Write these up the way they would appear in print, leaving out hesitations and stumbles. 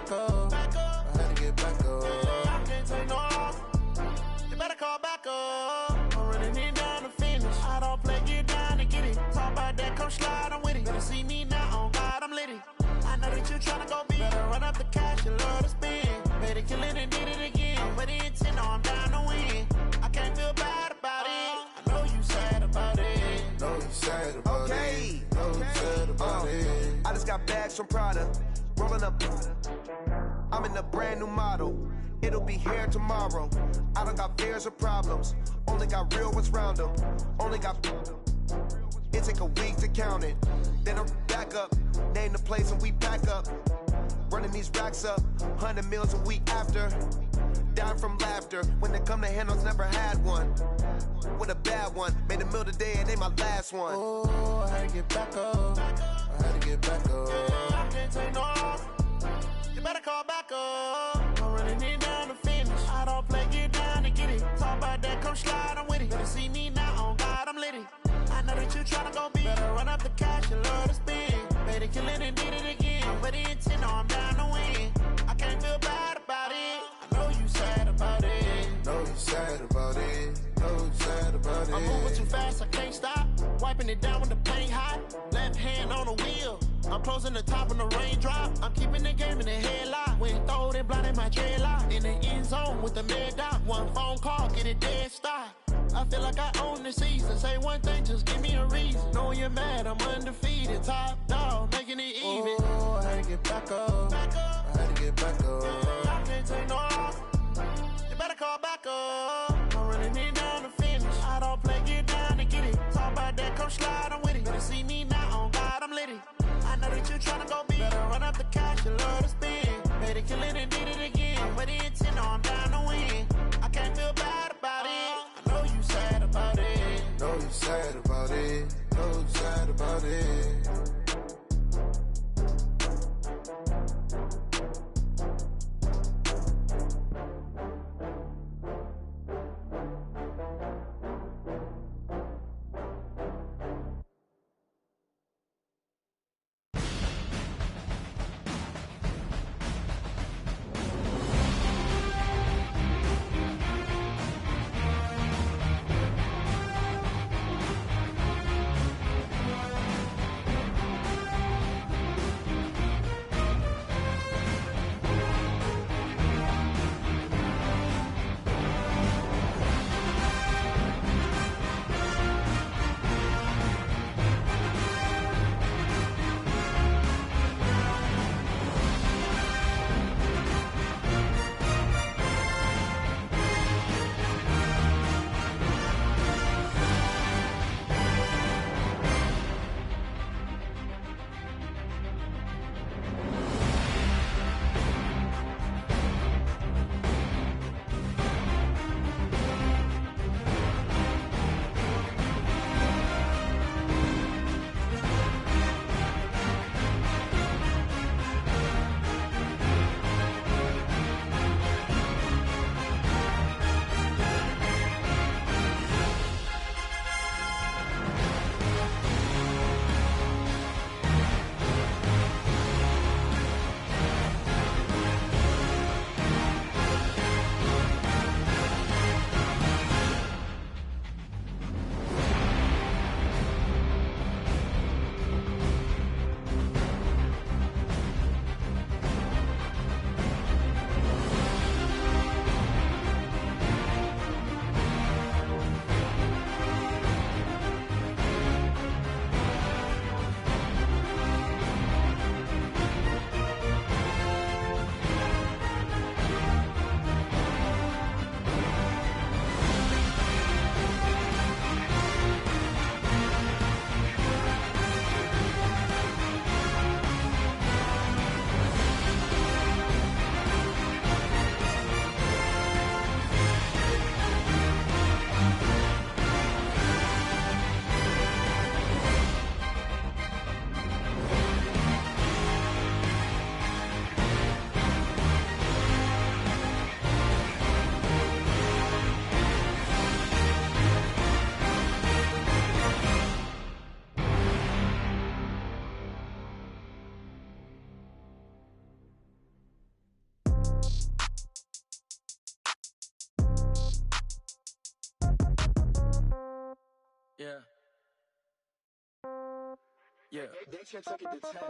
back up. I had to get back up. I can't take no off. You better call back up. I'm running it down to finish. I don't play, get down to get it. Talk about that, come slide, I'm with it. Better see me now, on God, I'm litty. I know that you tryna go big. Better run up the cash, you love to spend. Better kill it and did it again. But the intent, no, I'm down to win. I can't feel bad about it. I know you sad about it. Know you sad about it. Know you sad about it. I just got bags from Prada. Rolling up. I'm in a brand new model. It'll be here tomorrow. I don't got fears or problems. Only got real ones round them. Only got. It take a week to count it. Then I'm back up. Name the place and we pack up. Running these racks up. 100 meals a week after. Down from laughter. When they come to handles, never had one. With a bad one. Made a meal today and they my last one. Oh, I had to get back up. I had to get back up. I can't take no off. You better call back up. I'm running it down to finish. I don't play, get down to get it. Talk about that, come slide, I'm with it. Better see me now, on God, I'm litty. I know that you tryna go big. Better run up the cash, you love to spend. Better kill it and did it again. But the intent, no, I'm down to win. I can't feel bad about it. I know you sad about it. Know you sad about it. Know you sad about it. I'm moving too fast, I can't stop. Wiping it down when the paint hot. Left hand on the wheel. I'm closing the top when the raindrop. I'm keeping the game in the headlock. When throwed and blinded my dreadlock. In the end zone with the mad dot. One phone call, get it dead stop. I feel like I own the season. Say one thing, just give me a reason. Knowing you're mad, I'm undefeated. Top dog, making it even. Oh, I had to get back up. I had to get back up. I can't take no off. You better call back up. I'm running it down to finish. I don't play, get down to get it. Talk about that, come slide, I'm with it. Better see me now, on God, I'm litty. I know that you tryna go big. Better run up the cash, you love to spend. Better kill it and did it again. But the intent, no, I'm down to win. I can't feel bad about it. I know you sad about it. Know you sad about it. Know you sad about it. Yeah. Yeah.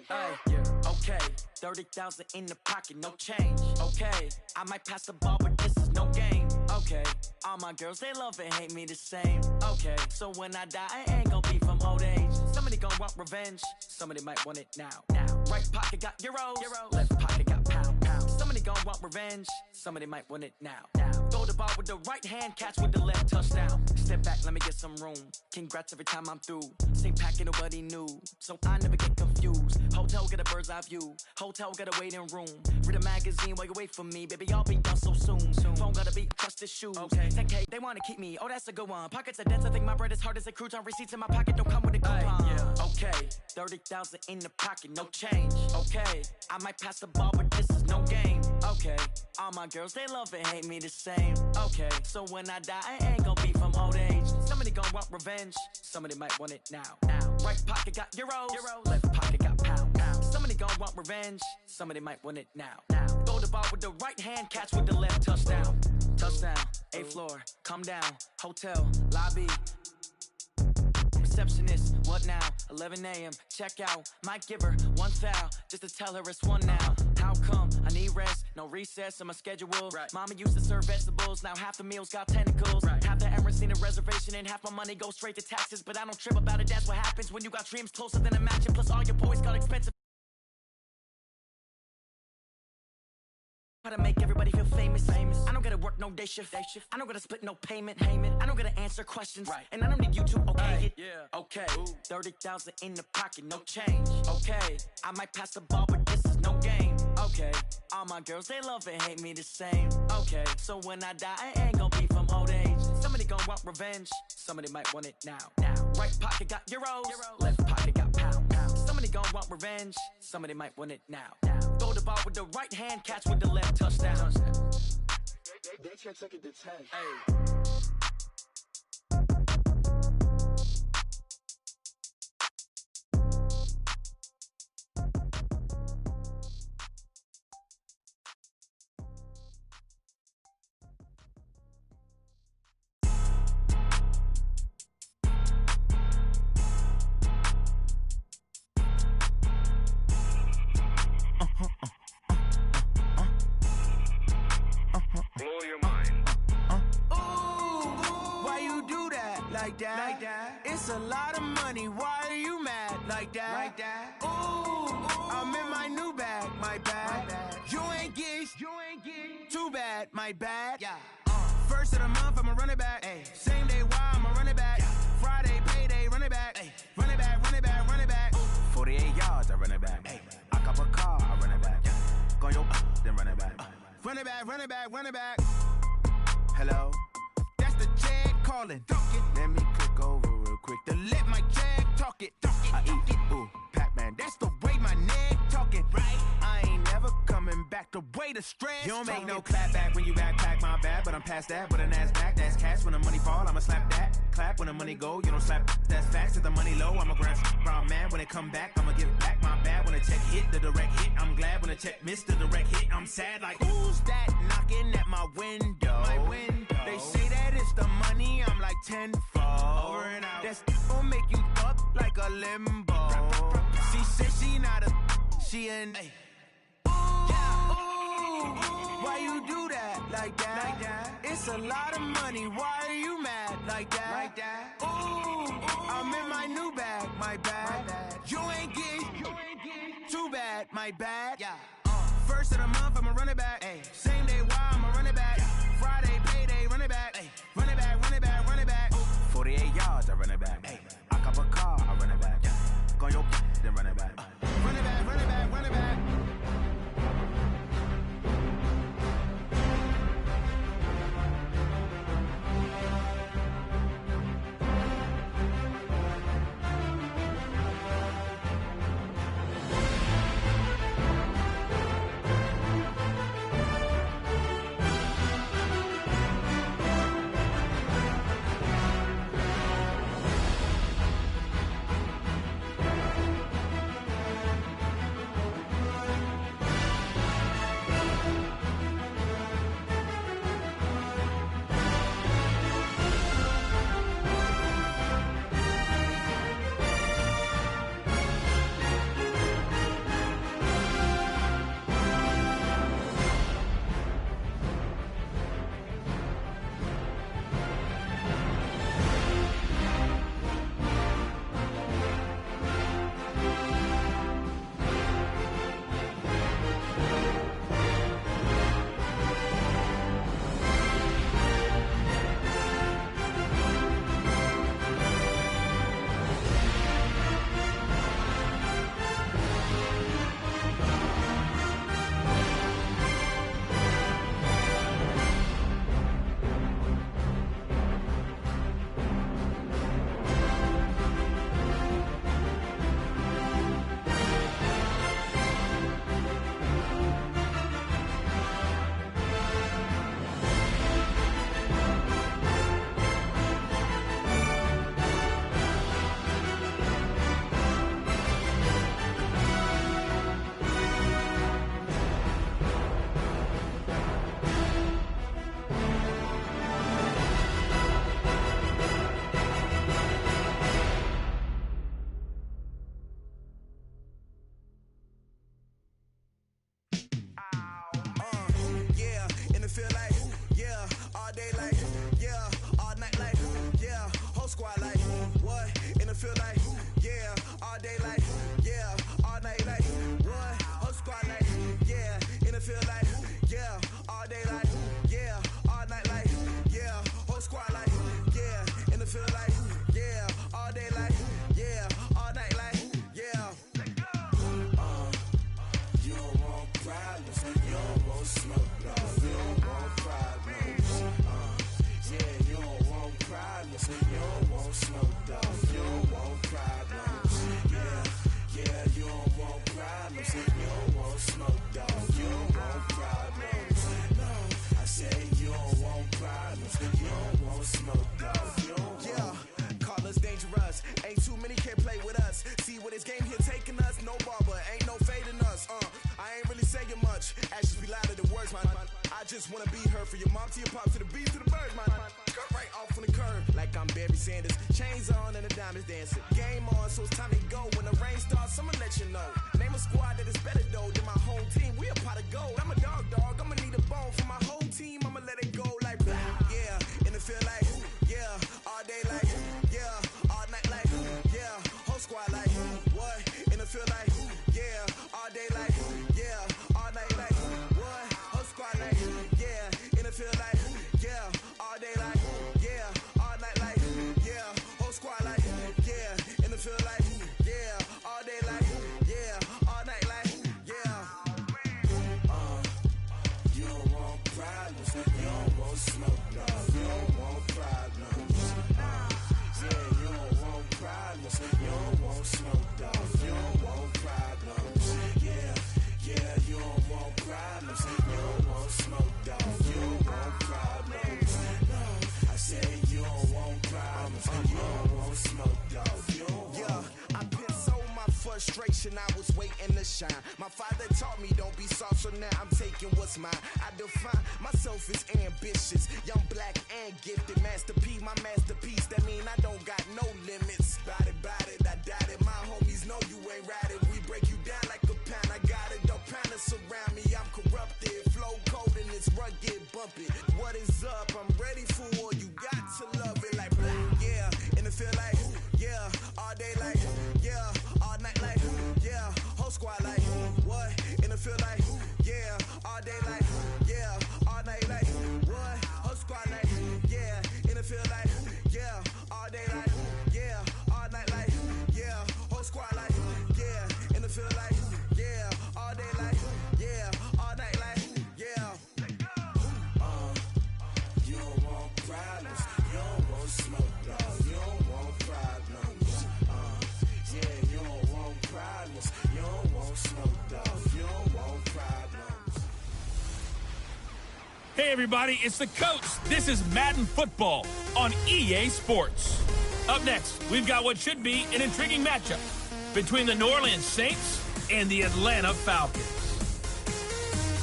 Hey, yeah. Okay, 30,000 in the pocket, no change. Okay, I might pass the ball, but this is no game. Okay, all my girls, they love and hate me the same. Okay, so when I die, I ain't gon' be from old age. Somebody gon' want revenge, somebody might want it now. Right pocket got euros, left pocket got pounds. Somebody gon' want revenge, somebody might want it now. Throw the ball with the right hand, catch with the left, touchdown. Step back, let me get some room. Congrats every time I'm through. Same packet, nobody knew, so I never get confused. Hotel get a bird's eye view. Hotel got a waiting room. Read a magazine while you wait for me. Baby, I'll be done so soon. Phone gotta be trust the shoes. Okay. 10K, they wanna keep me. Oh, that's a good one. Pockets are dense. I think my bread is hard as a crouton. Receipts in my pocket don't come with a coupon. Yeah. Okay, 30,000 in the pocket, no change. Okay, I might pass the ball, but this is no game. Okay, all my girls, they love and hate me the same. Okay, so when I die, I ain't gon' be from old age. Somebody gon' want revenge, somebody might want it now. Right pocket got euros, left pocket got pounds. Somebody gon' want revenge, somebody might want it now. Throw the ball with the right hand, catch with the left, touchdown. Touchdown, 8th floor, come down, hotel, lobby. Receptionist, what now? 11 a.m. check out. Might give her one foul just to tell her it's one now. How come? I need rest, no recess in my schedule. Right. Mama used to serve vegetables, now half the meals got tentacles. Right. Half the Emirates need a reservation and half my money goes straight to taxes. But I don't trip about it, that's what happens when you got dreams closer than a mansion. Plus all your boys got expensive. How to make everybody feel famous. I don't gotta work no day shift. I don't gotta split no payment. I don't gotta answer questions. Right. And I don't need you to okay it. Yeah. Okay. 30,000 in the pocket, no change. Okay. I might pass the ball, but this is no game. Okay. All my girls, they love and hate me the same. Okay. So when I die, I ain't gon' be from old age. Somebody gon' want revenge, somebody might want it now. Right pocket got euros, left pocket got pounds. Somebody gon' want revenge, somebody might want it now. Throw the ball with the right hand, catch with the left, touchdown. They can't take it to 10. Hey. Like that. It's a lot of money. Why are you mad like that? Ooh, I'm in my new bag. My bad. You ain't get. Too bad. My bad. Yeah. First of the month, I'ma run it back. Ay. Same day, why I'ma run it back. Yeah. Friday, payday, run it back. Ay. Run it back, run it back, run it back. 48 yards, I run it back. Ay. I cop a car, I run it back. Yeah. Go your then run it back. Run it back, run it back, run it back. Hello? That's the Jag calling. Let me click over real quick. To let my Jag talk it. I eat, ooh, Pac-Man, that's the way my neck talking. Right? I ain't never coming back the way the stress. You don't make no clap back when you backpack, my bad, but I'm past that. But an ass back, that's cash. When the money fall, I'ma slap that. Clap when the money go, you don't slap. That's facts. If the money low, I'ma grab brown man. When it come back, I'ma give back my bad. When the check hit, the direct hit. I'm glad when the check missed the direct hit. I'm sad like, who's that knocking at my window? My window. They say that it's the money, I'm like tenfold. Over and out. That's gon' make you up like a limbo. She said she not a, she an. Ay. Ooh, why you do that like that? It's a lot of money. Why are you mad like that? Ooh, I'm in my new bag. My bad. You ain't get. Too bad. My bad. Yeah. First of the month, I'ma run it back. Ay. Same day, why I'ma run it back. Friday, payday, run it back. Ay. Run it back, run it back, run it back. 48 yards, I run it back. Ay. I cop a car, I run it back. Yeah. Go your then run it back. Run it back, run it back, run it back. dangerous. Ain't too many can play with us. See where this game here taking us? No barber, ain't no fading us. I ain't really saying much. Actions be louder than words, man. I just wanna be heard from your mom to your pop to the bees to the birds, man. Cut right off on the curb like I'm Barry Sanders. Chains on and the diamonds dancing. Game on, so it's time to go. When the rain starts, I'ma let you know. Name a squad that is better though than my home team. We a pot of gold. I'm a dog. I'ma need a bone for my whole team. I'ma let it go like blah. Yeah, and it feel like yeah, all day like yeah, all night like yeah, whole squad like what? And it feel like yeah, all day like yeah, all night like what? Whole squad like yeah, and it feel like yeah, all day like yeah, all night like yeah, whole squad like yeah, and it feel like yeah, all day like yeah, all night like yeah. You don't want problems, you don't want smoke, dog. You don't want problems. Yeah, you don't want problems, you don't want smoke, dog. You don't want problems. Yeah, you don't want problems, you don't want smoke, dog. You don't want problems. No, I said you don't want problems, you don't want smoke, dog. You don't want. I pissed my frustration, I was waiting to shine. My father taught me don't be soft, so now I'm taking what's mine. I define myself as ambitious, young, black, and gifted. Master P, my masterpiece. That mean I don't got no limits. Bout it, I doubt it. My homies know you ain't ratted. We break you down like a pound. I got it, don't panic surround me. I'm corrupted, flow cold and it's rugged, bumpy. What is up? I'm ready for war. You got to love it like blah. Yeah, and it feel like yeah, all day like yeah, all night like yeah, whole squad like what? And it feel like yeah, all day like yeah, all night like what? Whole squad like yeah, and it feel like yeah, all day like yeah, all night like yeah, whole squad like yeah, and it feel like yeah, all day like yeah, all night like yeah. You don't want problems, you don't want smoke, dog. You don't want problems. Yeah, you don't want problems, you don't want smoke, dog. You don't want problems. Hey everybody, it's the coach. This is Madden Football on EA Sports. Up next, we've got what should be an intriguing matchup between the New Orleans Saints and the Atlanta Falcons.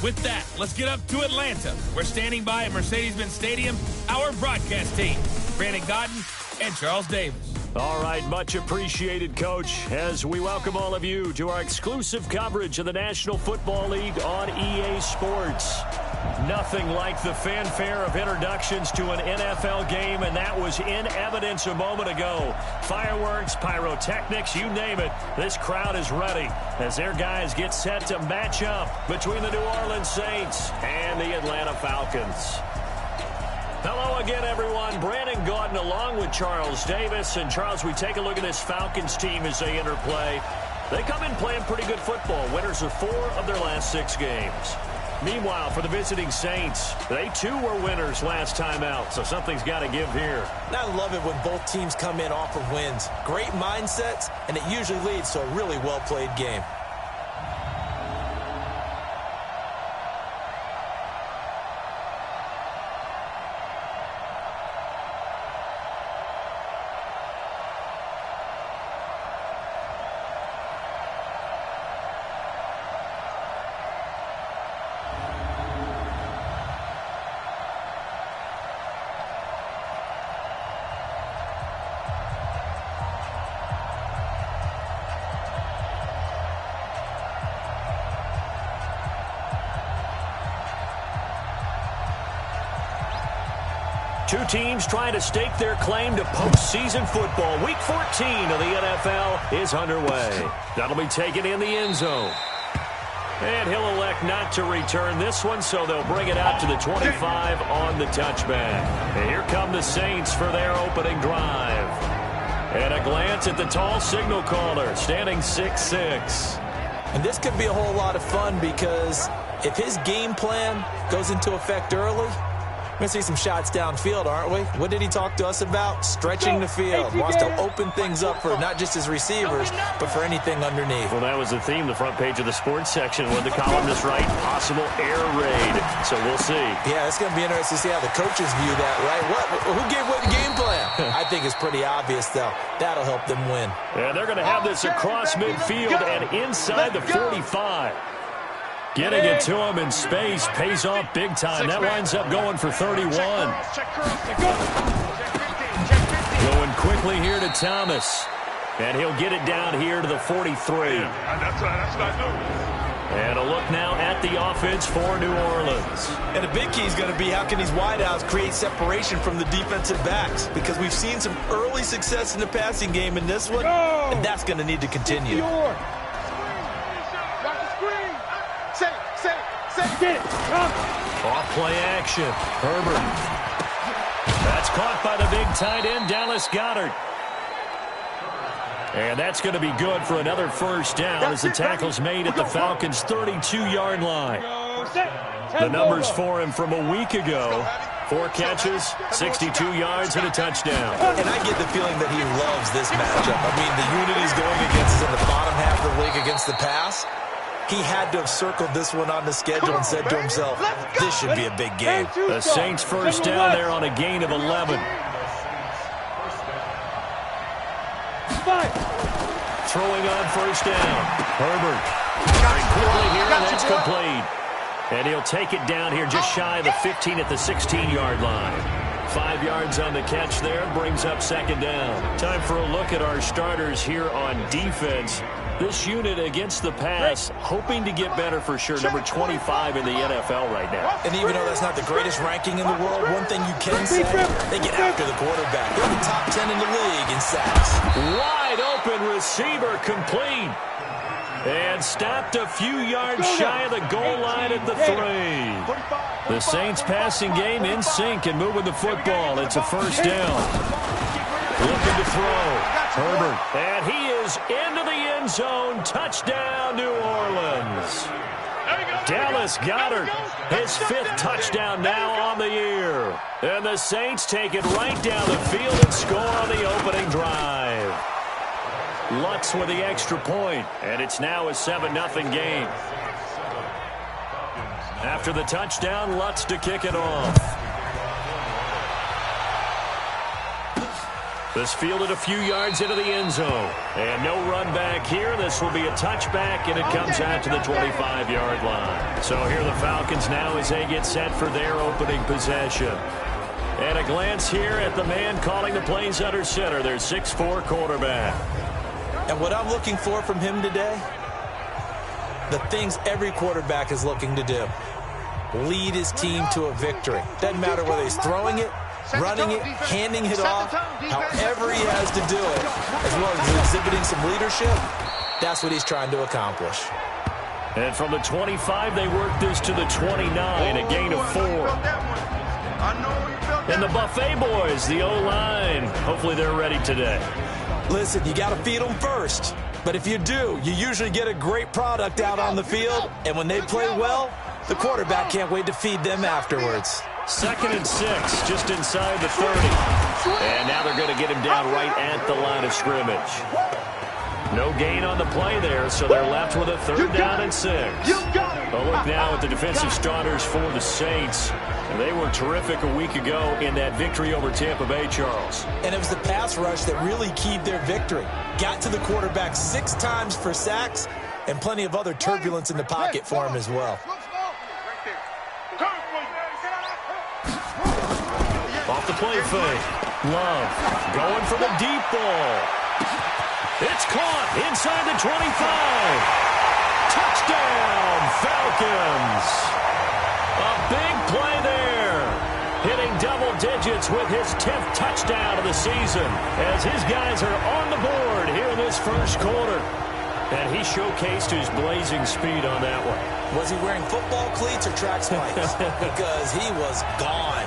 With that, let's get up to Atlanta. We're standing by at Mercedes-Benz Stadium, our broadcast team, Brandon Godden and Charles Davis. All right, much appreciated, Coach, as we welcome all of you to our exclusive coverage of the National Football League on EA Sports. Nothing like the fanfare of introductions to an NFL game, and that was in evidence a moment ago. Fireworks, pyrotechnics, you name it. This crowd is ready as their guys get set to match up between the New Orleans Saints and the Atlanta Falcons. Hello again, everyone. Brandon Gaudin along with Charles Davis. And, Charles, we take a look at this Falcons team as they enter play. They come in playing pretty good football. Winners of 4 of their last 6 games. Meanwhile, for the visiting Saints, they too were winners last time out, so something's got to give here. And I love it when both teams come in off of wins. Great mindsets, and it usually leads to a really well-played game. Two teams trying to stake their claim to postseason football. Week 14 of the NFL is underway. That'll be taken in the end zone. And he'll elect not to return this one, so they'll bring it out to the 25 on the touchback. And here come the Saints for their opening drive. And a glance at the tall signal caller, standing 6'6". And this could be a whole lot of fun because if his game plan goes into effect early, We're going to see some shots downfield, aren't we? What did he talk to us about? Stretching the field. Wants to open things up for not just his receivers, but for anything underneath. Well, that was the theme, the front page of the sports section, when the columnists write possible air raid. So we'll see. Yeah, it's going to be interesting to see how the coaches view that, right? Who gave what game plan? I think it's pretty obvious, though. That'll help them win. And they're going to have this across midfield and inside the 45. Getting it to him in space pays off big time. That winds up going for 31. Going quickly here to Thomas. And he'll get it down here to the 43. And a look now at the offense for New Orleans. And a big key is going to be how can these wideouts create separation from the defensive backs? Because we've seen some early success in the passing game in this one, and that's going to need to continue. Off play action. Herbert. That's caught by the big tight end, Dallas Goedert. And that's going to be good for another first down as the tackle's made at the Falcons' 32-yard line. The numbers for him from a week ago. 4 catches, 62 yards, and a touchdown. And I get the feeling that he loves this matchup. I mean, the unit he's going against is in the bottom half of the league against the pass. He had to have circled this one on the schedule and said to himself, this should be a big game. The Saints first down there on a gain of 11. Throwing on first down. Herbert. Very quickly here, and that's complete. And he'll take it down here just shy of the 15 at the 16-yard line. 5 yards on the catch there, brings up second down. Time for a look at our starters here on defense. This unit against the pass, hoping to get better for sure. Number 25 in the NFL right now. And even though that's not the greatest ranking in the world, one thing you can say, they get after the quarterback. They're the top 10 in the league in sacks. Wide open receiver complete. And stopped a few yards shy of the goal line at the 3. The Saints passing game in sync and moving the football. It's a first down. Looking to throw. Herbert. And he is into the end zone. Touchdown, New Orleans. Dallas Goedert, his 5th touchdown now on the year. And the Saints take it right down the field and score on the opening drive. Lutz with the extra point, and it's now a 7-0 game. After the touchdown, Lutz to kick it off. This fielded a few yards into the end zone. And no run back here. This will be a touchback, and it comes out to the 25-yard line. So here the Falcons now as they get set for their opening possession. And a glance here at the man calling the plays under center, their 6'4" quarterback. And what I'm looking for from him today, the things every quarterback is looking to do. Lead his team to a victory. Doesn't matter whether he's throwing it, running it, handing it off, however he has to do it, as well as exhibiting some leadership, that's what he's trying to accomplish. And from the 25, they work this to the 29, a gain of 4. And the Buffet boys, the O-line, hopefully they're ready today. Listen, you got to feed them first. But if you do, you usually get a great product out on the field. And when they play well, the quarterback can't wait to feed them afterwards. 2nd and 6, just inside the 30. And now they're going to get him down right at the line of scrimmage. No gain on the play there, so they're left with a 3rd down and 6. A look now at the defensive starters for the Saints. They were terrific a week ago in that victory over Tampa Bay, Charles. And it was the pass rush that really keyed their victory. Got to the quarterback 6 times for sacks and plenty of other turbulence in the pocket for him as well. Off the play fake. Love going for the deep ball. It's caught inside the 25. Touchdown, Falcons. A big play there. Hitting double digits with his 10th touchdown of the season as his guys are on the board here in this first quarter. And he showcased his blazing speed on that one. Was he wearing football cleats or track spikes? Because he was gone.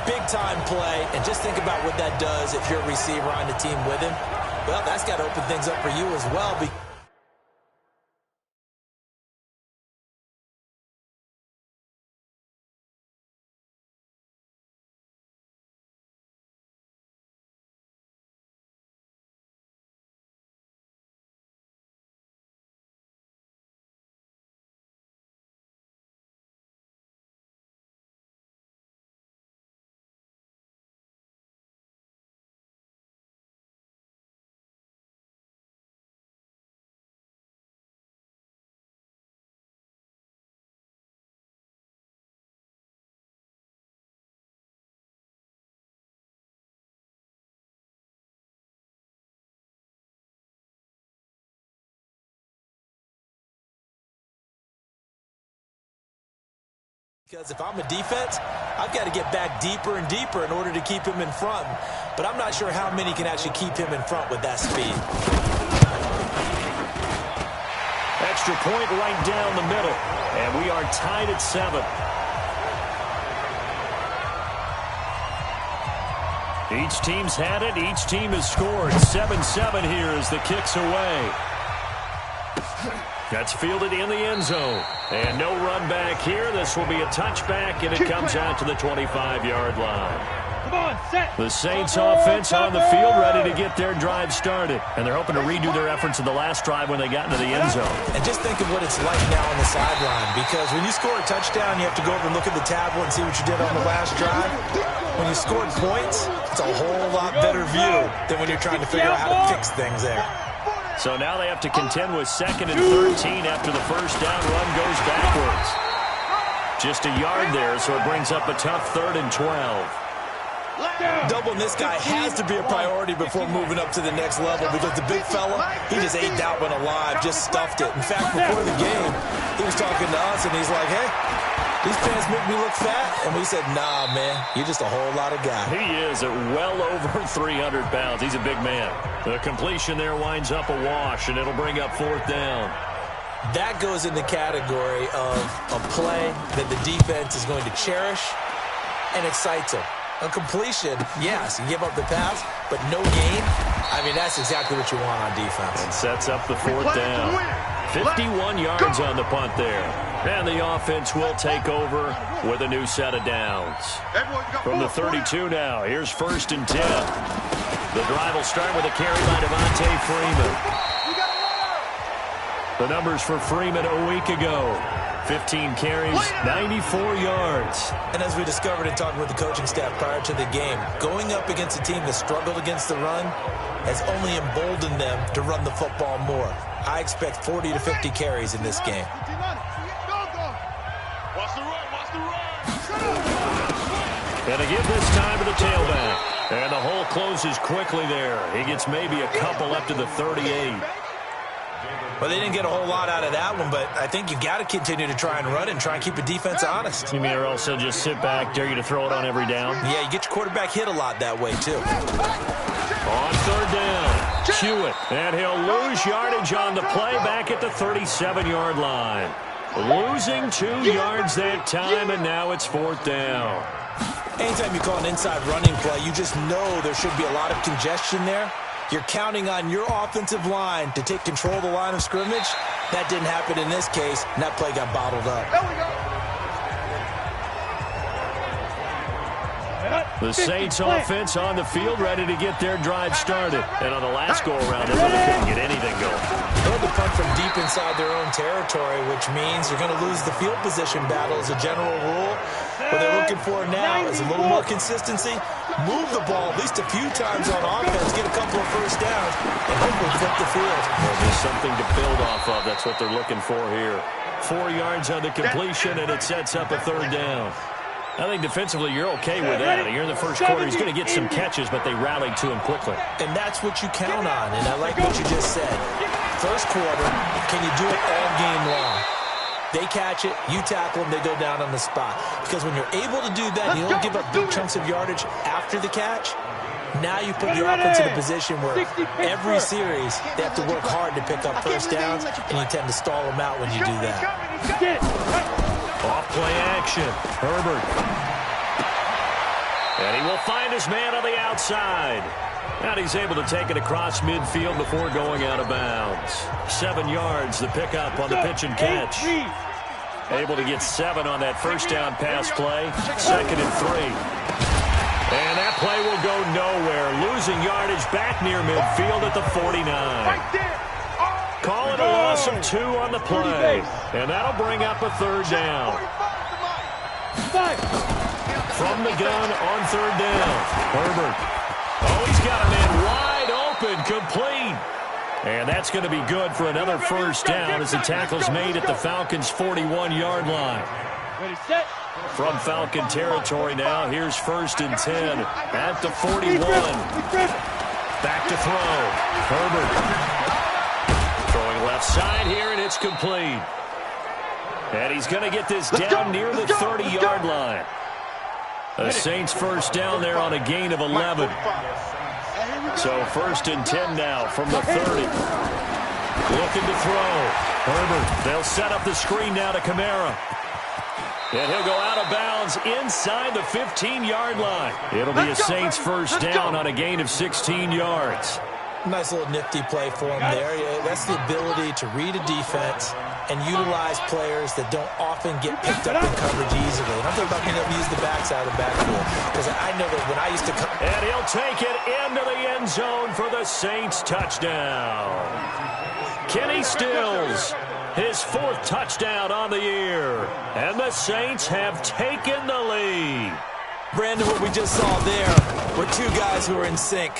Big-time play. And just think about what that does if you're a receiver on the team with him. Well, that's got to open things up for you as well. Because if I'm a defense, I've got to get back deeper and deeper in order to keep him in front. But I'm not sure how many can actually keep him in front with that speed. Extra point right down the middle. And we are tied at 7. Each team's had it. Each team has scored. 7-7 here as the kick's away. That's fielded in the end zone. And no run back here. This will be a touchback, and it comes out to the 25-yard line. Come on, set. The Saints offense on the field, ready to get their drive started. And they're hoping to redo their efforts in the last drive when they got into the end zone. And just think of what it's like now on the sideline. Because when you score a touchdown, you have to go over and look at the tablet and see what you did on the last drive. When you scored points, it's a whole lot better view than when you're trying to figure out how to fix things there. So now they have to contend with 2nd and 13 after the first down run goes backwards. Just a yard there, so it brings up a tough 3rd and 12. Doubling this guy has to be a priority before moving up to the next level because the big fella, he just ate that one alive, just stuffed it. In fact, before the game, he was talking to us, and he's like, hey, these pants make me look fat. And we said, nah, man, you're just a whole lot of guy. He is at well over 300 pounds. He's a big man. The completion there winds up a wash, and it'll bring up 4th down. That goes in the category of a play that the defense is going to cherish and excites them. A completion, yes, you give up the pass, but no gain. I mean, that's exactly what you want on defense. And sets up the 4th down. 51 yards on the punt there. And the offense will take over with a new set of downs. From the 32 now, here's 1st and 10. The drive will start with a carry by Devontae Freeman. The numbers for Freeman a week ago. 15 carries, 94 yards. And as we discovered in talking with the coaching staff prior to the game, going up against a team that struggled against the run has only emboldened them to run the football more. I expect 40 to 50 carries in this game. And a give this time to the tailback. And the hole closes quickly there. He gets maybe a couple up to the 38. Well, they didn't get a whole lot out of that one, but I think you got to continue to try and run and try and keep the defense honest. You mean or also just sit back, dare you to throw it on every down? Yeah, you get your quarterback hit a lot that way, too. On 3rd down, Hewitt, and he'll lose yardage on the play back at the 37-yard line. Losing 2 yards that time, and now it's 4th down. Anytime you call an inside running play, you just know there should be a lot of congestion there. You're counting on your offensive line to take control of the line of scrimmage. That didn't happen in this case, and that play got bottled up. There we go. The Saints offense on the field, ready to get their drive started. And on the last go-around, they really couldn't get anything going. They had to punt from deep inside their own territory, which means you're going to lose the field position battle as a general rule. What they're looking for now is a little more consistency. Move the ball at least a few times on offense, get a couple of first downs, and hopefully flip the field. Well, there's something to build off of. That's what they're looking for here. 4 yards on the completion, and it sets up a 3rd down. I think defensively you're okay with that. Here in the first quarter, he's going to get some catches, but they rallied to him quickly. And that's what you count on, and I like what you just said. First quarter, can you do it all game long? They catch it, you tackle them, they go down on the spot. Because when you're able to do that, and you don't give up big chunks of yardage after the catch, now you put your offense in a position where every series they have to work hard to pick up first downs, and you tend to stall them out when you do that. Off-play action. Herbert. And he will find his man on the outside. And he's able to take it across midfield before going out of bounds. 7 yards, the pickup on the pitch and catch. Able to get 7 on that first down pass play. 2nd and 3. And that play will go nowhere. Losing yardage back near midfield at the 49. Call it a loss of 2 on the play. And that'll bring up a 3rd down. From the gun on 3rd down. Herbert. Oh, he's got a man wide open, complete. And that's going to be good for another first down as the tackle's made at the Falcons' 41-yard line. From Falcon territory now, here's 1st and 10 at the 41. Back to throw. Herbert. Throwing left side here, and it's complete. And he's going to get this down near the 30-yard line. The Saints first down there on a gain of 11. So first and 10 now from the 30. Looking to throw. Herbert, they'll set up the screen now to Kamara. And he'll go out of bounds inside the 15-yard line. It'll be a Saints first down on a gain of 16 yards. Nice little nifty play for him there. Yeah, that's the ability to read a defense and utilize players that don't often get picked up in coverage easily. And I'm talking about being able to use the backside of the backfield. Because I know that when I used to come... And he'll take it into the end zone for the Saints touchdown. Kenny Stills, his 4th touchdown on the year. And the Saints have taken the lead. Brandon, what we just saw there were two guys who are in sync.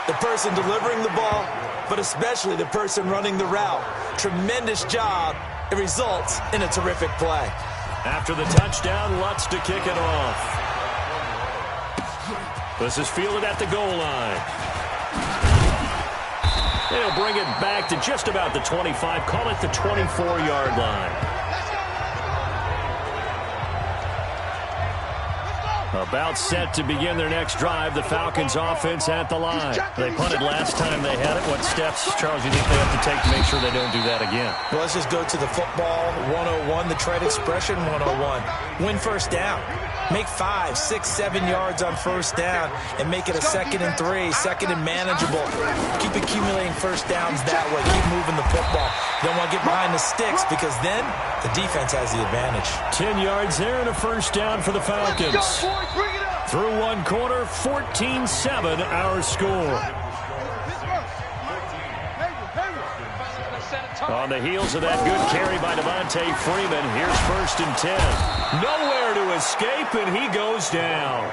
The person delivering the ball, but especially the person running the route. Tremendous job. It results in a terrific play. After the touchdown, Lutz to kick it off. This is fielded at the goal line. They'll bring it back to just about the 25. Call it the 24-yard line. About set to begin their next drive. The Falcons offense at the line. They punted last time they had it. What steps, Charles, you think they have to take to make sure they don't do that again? Well, let's just go to the football 101, the trade expression 101. Win first down. Make 5, 6, 7 yards on first down and make it a 2nd and 3, 2nd and manageable. Keep accumulating first downs that way. Keep moving the football. You don't want to get behind the sticks because then the defense has the advantage. 10 yards there and a first down for the Falcons. Through one quarter, 14-7 our score. On the heels of that good carry by Devontae Freeman, here's first and 10. Nowhere to escape, and he goes down.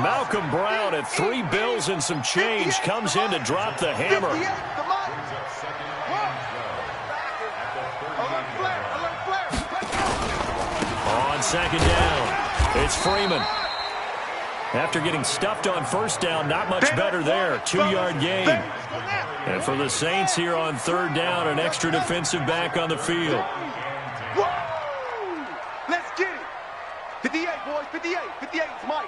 Malcolm Brown at 3 bills and some change comes in to drop the hammer. On second down, it's Freeman. After getting stuffed on first down, not much better there. 2-yard gain. And for the Saints here on third down, an extra defensive back on the field. Let's get it. 58, boys, 58. 58 is Mike.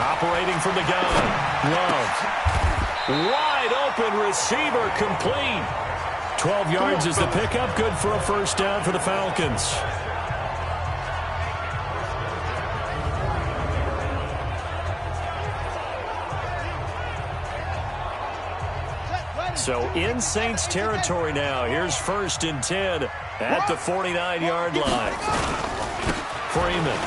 Operating from the gun. Love. Wide open receiver complete. 12 yards is the pickup. Good for a first down for the Falcons. So in Saints territory now. Here's first and 10 at the 49-yard line. Freeman.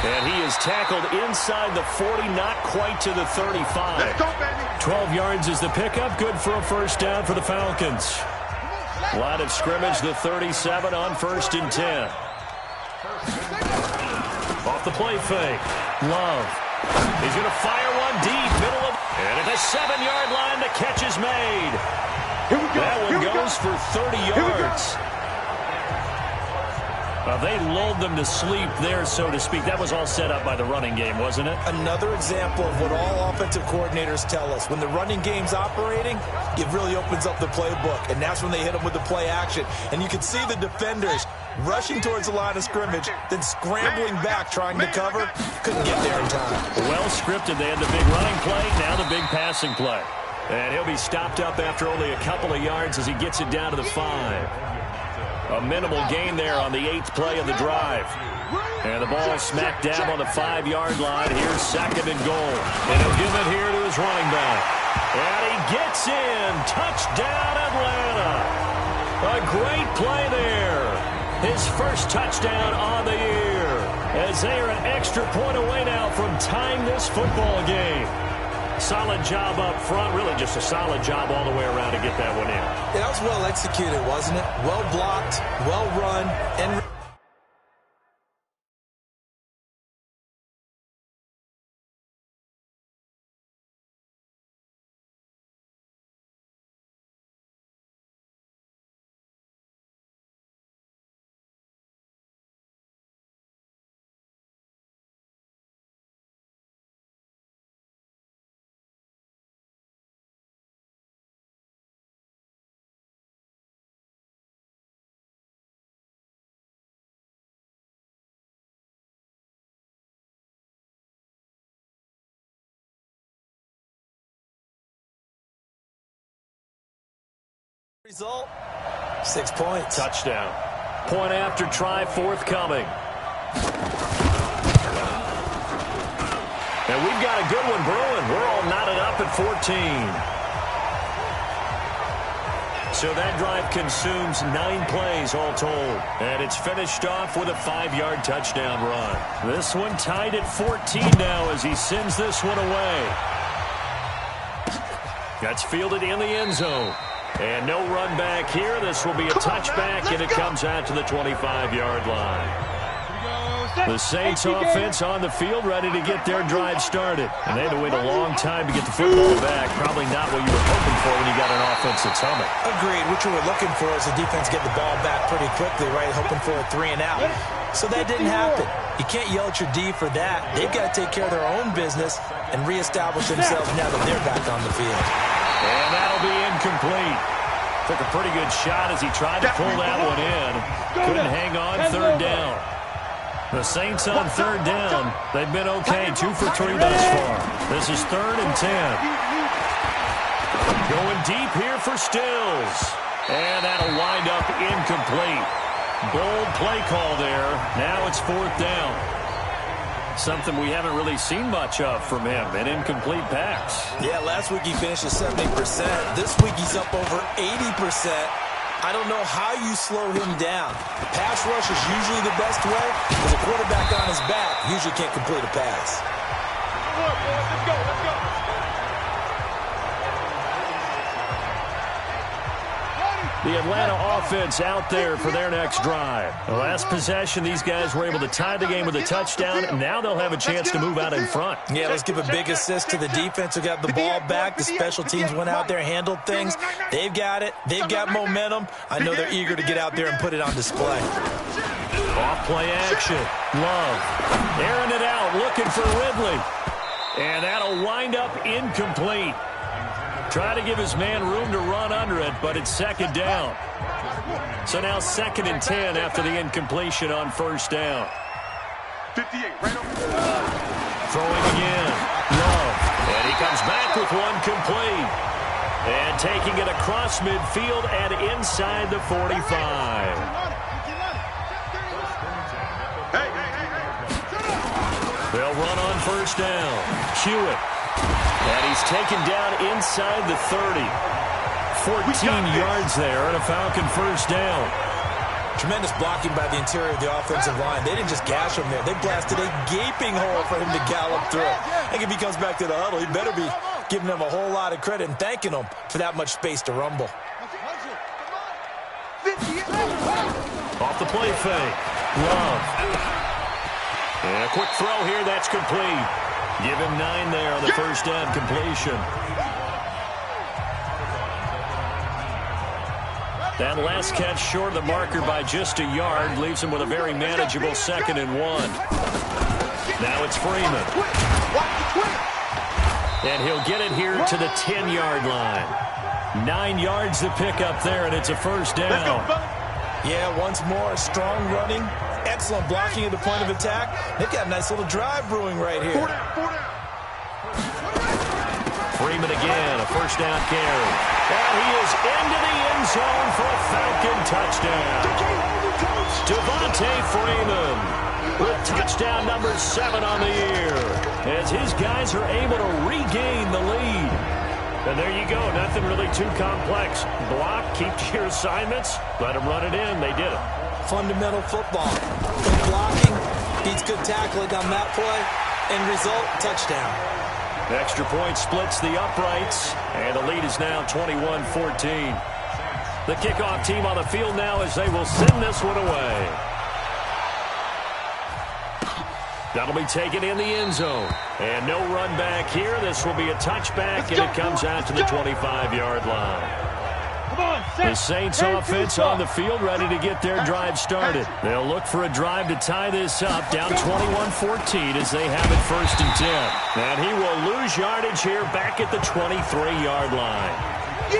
And he is tackled inside the 40, not quite to the 35. 12 yards is the pickup. Good for a first down for the Falcons. Line of scrimmage, the 37 on first and 10. Off the play fake. Love. He's going to fire one deep, middle of... And at the 7-yard line, the catch is made. That one goes for 30 yards. They lulled them to sleep there, so to speak. That was all set up by the running game, wasn't it? Another example of what all offensive coordinators tell us. When the running game's operating, it really opens up the playbook. And that's when they hit them with the play action. And you can see the defenders rushing towards the line of scrimmage, then scrambling back, trying to cover. Couldn't get there in time. Well scripted. They had the big running play, now the big passing play. And he'll be stopped up after only a couple of yards as he gets it down to the 5. A minimal gain there on the 8th play of the drive. And the ball smack dab on the 5-yard line. Here's second and goal. And he'll give it here to his running back. And he gets in. Touchdown, Atlanta. A great play there. His first touchdown on the year. As they are an extra point away now from tying this football game. Solid job up front, really just a solid job all the way around to get that one in. Yeah, that was well executed, wasn't it? Well blocked, well run, and Result, 6 points. Touchdown. Point after try forthcoming. And we've got a good one brewing. We're all knotted up at 14. So that drive consumes 9 plays all told. And it's finished off with a 5-yard touchdown run. This one tied at 14 now as he sends this one away. That's fielded in the end zone. And no run back here. This will be a touchback, and it comes out to the 25-yard line. The Saints offense on the field ready to get their drive started. And they had to wait a long time to get the football back. Probably not what you were hoping for when you got an offense that's humming. Agreed. What you were looking for is the defense get the ball back pretty quickly, right? Hoping for a 3 and out. So that didn't happen. You can't yell at your D for that. They've got to take care of their own business and reestablish themselves now that they're back on the field. And that'll be incomplete. Took a pretty good shot as he tried to pull that one in. Couldn't hang on. Third down. The Saints on third down. They've been okay. 2 for 3 thus far. This is 3rd and 10. Going deep here for Stills. And that'll wind up incomplete. Bold play call there. Now it's 4th down. Something we haven't really seen much of from him, an incomplete pass. Yeah, last week he finished at 70%. This week he's up over 80%. I don't know how you slow him down. Pass rush is usually the best way because a quarterback on his back usually can't complete a pass. Let's go, let's go. The Atlanta offense out there for their next drive. The last possession, these guys were able to tie the game with a touchdown, and now they'll have a chance to move out in front. Yeah, let's give a big assist to the defense who got the ball back. The special teams went out there, handled things. They've got it. They've got momentum. I know they're eager to get out there and put it on display. Off-play action. Love. Airing it out, looking for Ridley. And that'll wind up incomplete. Try to give his man room to run under it, but it's 2nd down. So now 2nd and 10 after the incompletion on 1st down. 58, right over. Throwing again. Love. And he comes back with one complete. And taking it across midfield and inside the 45. They'll run on 1st down. Hewitt. And he's taken down inside the 30. 14 yards there and a Falcon 1st down. Tremendous blocking by the interior of the offensive line. They didn't just gash him there. They blasted a gaping hole for him to gallop through. I think if he comes back to the huddle, he better be giving them a whole lot of credit and thanking them for that much space to rumble. Off the play fake. Love. And a quick throw here. That's complete. Give him 9 there on the 1st down completion. That last catch short of the marker by just a yard leaves him with a very manageable 2nd and 1. Now it's Freeman. And he'll get it here to the 10-yard line. 9 yards to pick up there, and it's a 1st down. Yeah, once more, strong running. Excellent blocking at the point of attack. They've got a nice little drive brewing right here. Freeman again, a 1st down carry. And he is into the end zone for a Falcon touchdown. Devontae Freeman with touchdown number 7 on the year as his guys are able to regain the lead. And there you go, nothing really too complex. Block, keep to your assignments, let them run it in. They did it. Fundamental football. Good blocking beats good tackling on that play. End result, touchdown. Extra point splits the uprights, and the lead is now 21-14. The kickoff team on the field now as they will send this one away. That'll be taken in the end zone. And no run back here. This will be a touchback, and it comes out to the 25-yard line. The Saints offense on the field ready to get their drive started. They'll look for a drive to tie this up, down 21-14 as they have it 1st and 10. And he will lose yardage here back at the 23-yard line.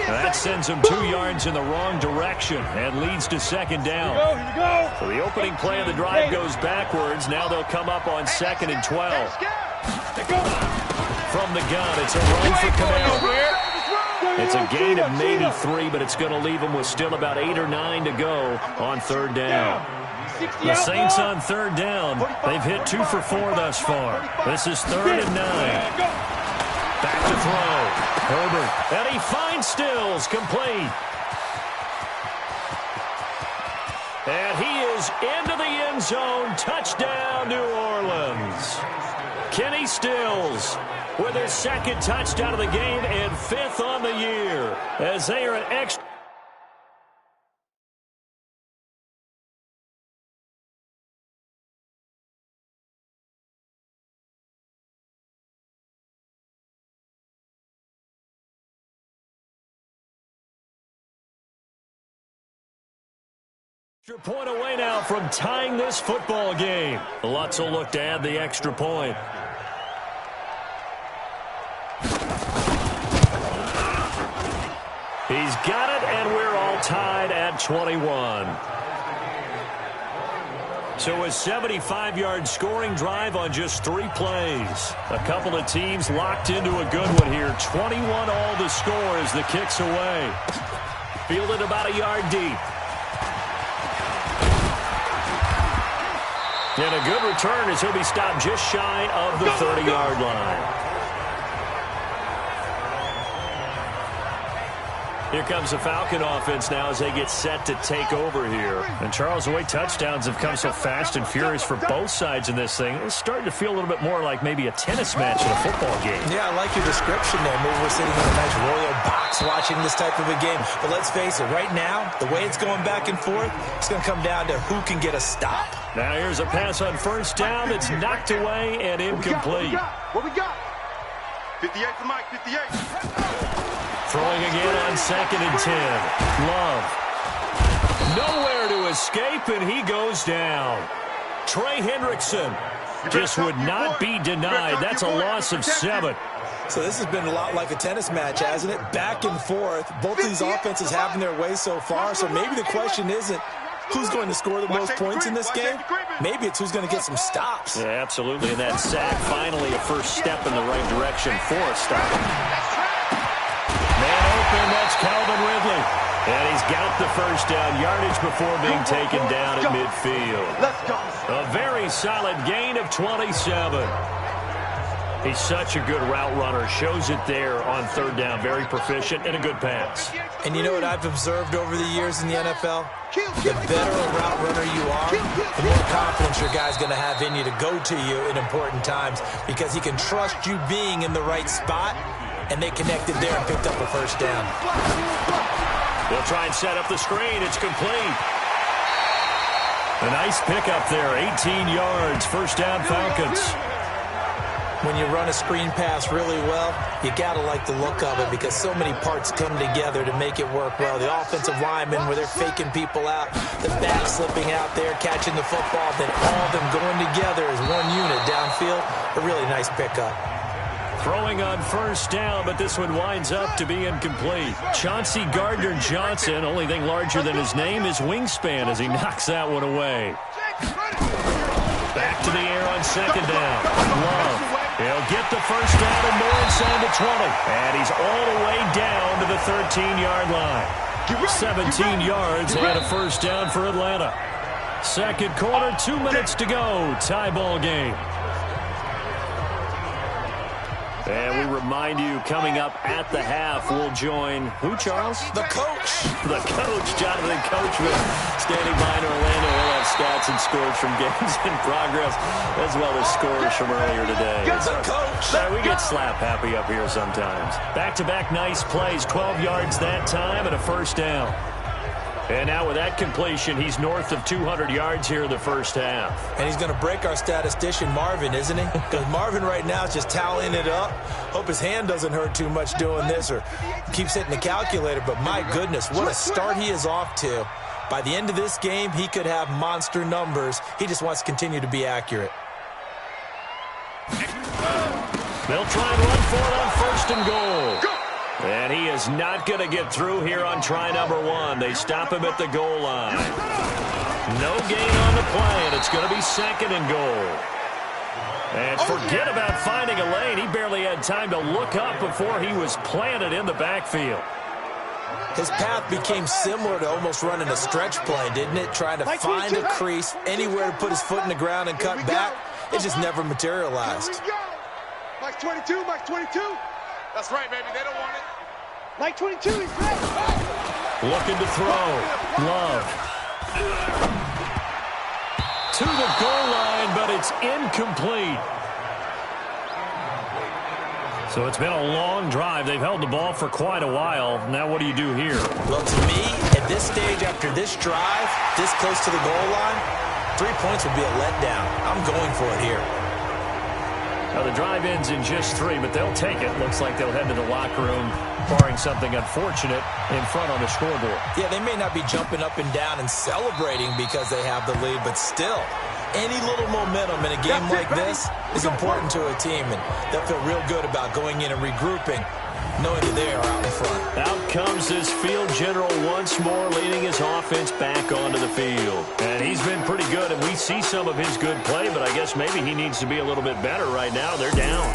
That sends him 2 yards in the wrong direction and leads to 2nd down. So the opening play of the drive goes backwards. Now they'll come up on 2nd and 12. From the gun, it's a run for Camaro. It's a gain of maybe 3, but it's going to leave them with still about 8 or 9 to go on third down. The Saints on third down. They've hit 2 for 4 thus far. This is 3rd and 9. Back to throw. Herbert. And he finds Stills. Complete. And he is into the end zone. Touchdown, New Orleans. Kenny Stills with his 2nd touchdown of the game and 5th on the year as they are an extra point away now from tying this football game. Lutz will look to add the extra point. He's got it, and we're all tied at 21. So a 75-yard scoring drive on just 3 plays. A couple of teams locked into a good one here. 21 all to score as the kick's away. Fielded about a yard deep. And a good return as he'll be stopped just shy of the 30-yard line. Here comes the Falcon offense now as they get set to take over here. And Charles, the way touchdowns have come so fast and furious for both sides in this thing, it's starting to feel a little bit more like maybe a tennis match in a football game. Yeah, I like your description there. Maybe we're sitting in a nice royal box watching this type of a game. But let's face it, right now, the way it's going back and forth, it's going to come down to who can get a stop. Now here's a pass on first down that's knocked away and incomplete. What we got? 58 for Mike, 58. Throwing again on 2nd and 10. Love. Nowhere to escape, and he goes down. Trey Hendrickson just would not be denied. That's a loss of 7. So this has been a lot like a tennis match, hasn't it? Back and forth. Both of these offenses having their way so far. So maybe the question isn't who's going to score the most points in this game. Maybe it's who's going to get some stops. Yeah, absolutely. And that sack, finally a first step in the right direction for a stop. Man open, that's Calvin Ridley. And he's got the first down yardage before being taken down at midfield. A very solid gain of 27. He's such a good route runner. Shows it there on third down. Very proficient and a good pass. And you know what I've observed over the years in the NFL? The better a route runner you are, the more confidence your guy's going to have in you to go to you in important times because he can trust you being in the right spot. And they connected there and picked up a first down. They'll try and set up the screen. It's complete. A nice pickup there. 18 yards. First down, Falcons. When you run a screen pass really well, you got to like the look of it because so many parts come together to make it work well. The offensive linemen, where they're faking people out, the back slipping out there, catching the football, then all of them going together as one unit downfield. A really nice pickup. Throwing on first down, but this one winds up to be incomplete. Chauncey Gardner-Johnson, only thing larger than his name is wingspan as he knocks that one away. Back to the air on 2nd down. Love. He'll get the first down and more inside the 20. And he's all the way down to the 13-yard line. 17 yards and a first down for Atlanta. Second quarter, 2 minutes to go. Tie ball game. And we remind you, coming up at the half, we'll join who, Charles? The coach. The coach, Jonathan Coachman, standing by in Orlando. We'll have stats and scores from games in progress, as well as scores from earlier today. The coach. We get slap happy up here sometimes. Back-to-back nice plays, 12 yards that time, and a first down. And now with that completion, he's north of 200 yards here in the first half. And he's going to break our statistician, Marvin, isn't he? Because Marvin right now is just tallying it up. Hope his hand doesn't hurt too much doing this or keeps hitting the calculator. But my goodness, what a start he is off to. By the end of this game, he could have monster numbers. He just wants to continue to be accurate. They'll try and run for it on 1st and goal. And he is not going to get through here on try number 1. They stop him at the goal line. No gain on the play, and it's going to be 2nd and goal. And forget about finding a lane. He barely had time to look up before he was planted in the backfield. His path became similar to almost running a stretch play, didn't it? Trying to find a crease, anywhere to put his foot in the ground and cut back. It just never materialized. Mike 22, Mike 22. That's right, baby. They don't want it. Mike 22, he's right. Looking to throw. Love. To the goal line, but it's incomplete. So it's been a long drive. They've held the ball for quite a while. Now what do you do here? Well, to me, at this stage, after this drive, this close to the goal line, 3 points would be a letdown. I'm going for it here. Now the drive ends in just 3, but they'll take it. Looks like they'll head to the locker room, barring something unfortunate in front on the scoreboard. Yeah, they may not be jumping up and down and celebrating because they have the lead, but still, any little momentum in a game like this is important to a team, and they'll feel real good about going in and regrouping, knowing that they are out in front. Out comes this field general once more, leading his offense back onto the field. And he's been pretty good, and we see some of his good play, but I guess maybe he needs to be a little bit better right now. They're down.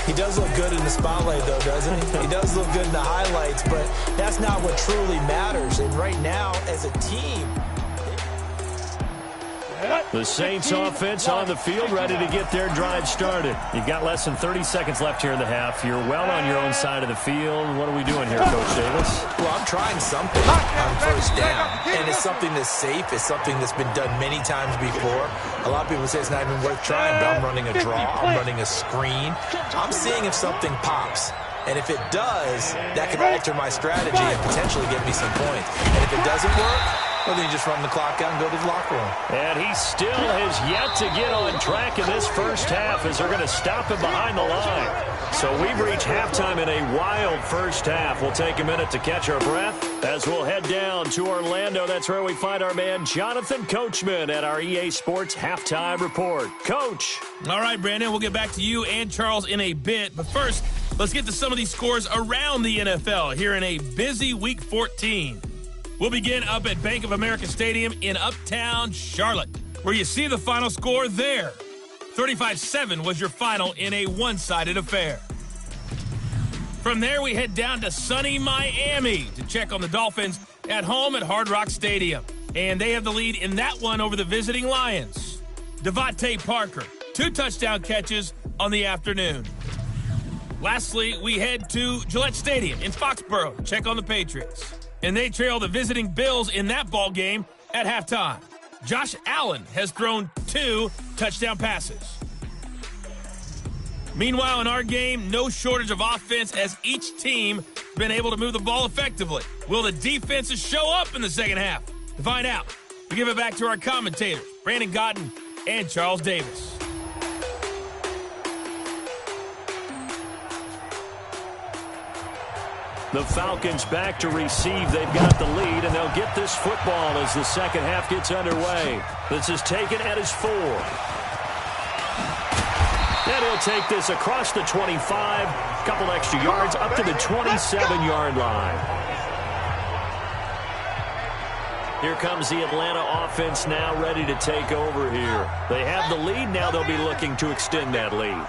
He does look good in the spotlight, though, doesn't he? He does look good in the highlights, but that's not what truly matters. And right now, as a team, the Saints offense on the field, ready to get their drive started. You've got less than 30 seconds left here in the half. You're well on your own side of the field. What are we doing here, Coach Davis? Well, I'm trying something on first down, and it's something that's safe. It's something that's been done many times before. A lot of people say it's not even worth trying, but I'm running a draw. I'm running a screen. I'm seeing if something pops. And if it does, that can alter my strategy and potentially get me some points. And if it doesn't work, well, then you just run the clock out and go to the locker room. And he still has yet to get on track in this first half as they're going to stop him behind the line. So we've reached halftime in a wild first half. We'll take a minute to catch our breath as we'll head down to Orlando. That's where we find our man Jonathan Coachman at our EA Sports Halftime Report. Coach. All right, Brandon, we'll get back to you and Charles in a bit. But first, let's get to some of these scores around the NFL here in a busy Week 14. We'll begin up at Bank of America Stadium in Uptown Charlotte, where you see the final score there. 35-7 was your final in a one-sided affair. From there, we head down to sunny Miami to check on the Dolphins at home at Hard Rock Stadium. And they have the lead in that one over the visiting Lions. Devontae Parker, 2 touchdown catches on the afternoon. Lastly, we head to Gillette Stadium in Foxborough to check on the Patriots. And they trail the visiting Bills in that ball game at halftime. Josh Allen has thrown 2 touchdown passes. Meanwhile, in our game, no shortage of offense as each team has been able to move the ball effectively. Will the defenses show up in the second half? To find out, we give it back to our commentators, Brandon Gotten and Charles Davis. The Falcons back to receive. They've got the lead, and they'll get this football as the second half gets underway. This is taken at his 4. And he'll take this across the 25, couple extra yards, up to the 27-yard line. Here comes the Atlanta offense now ready to take over here. They have the lead. Now they'll be looking to extend that lead.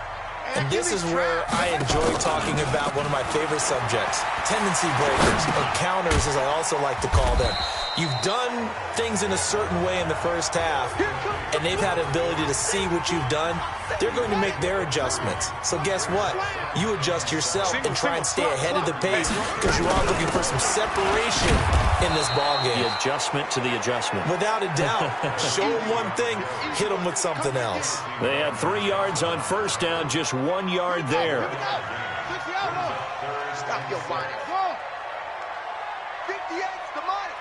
And this is where I enjoy talking about one of my favorite subjects, tendency breakers, or counters as I also like to call them. You've done things in a certain way in the first half, and they've had the ability to see what you've done. They're going to make their adjustments. So guess what? You adjust yourself and try and stay ahead of the pace because you are looking for some separation in this ballgame. The adjustment to the adjustment. Without a doubt. Show them one thing, hit them with something else. They had 3 yards on first down, just 1 yard there. Stop your whining. 58's the money.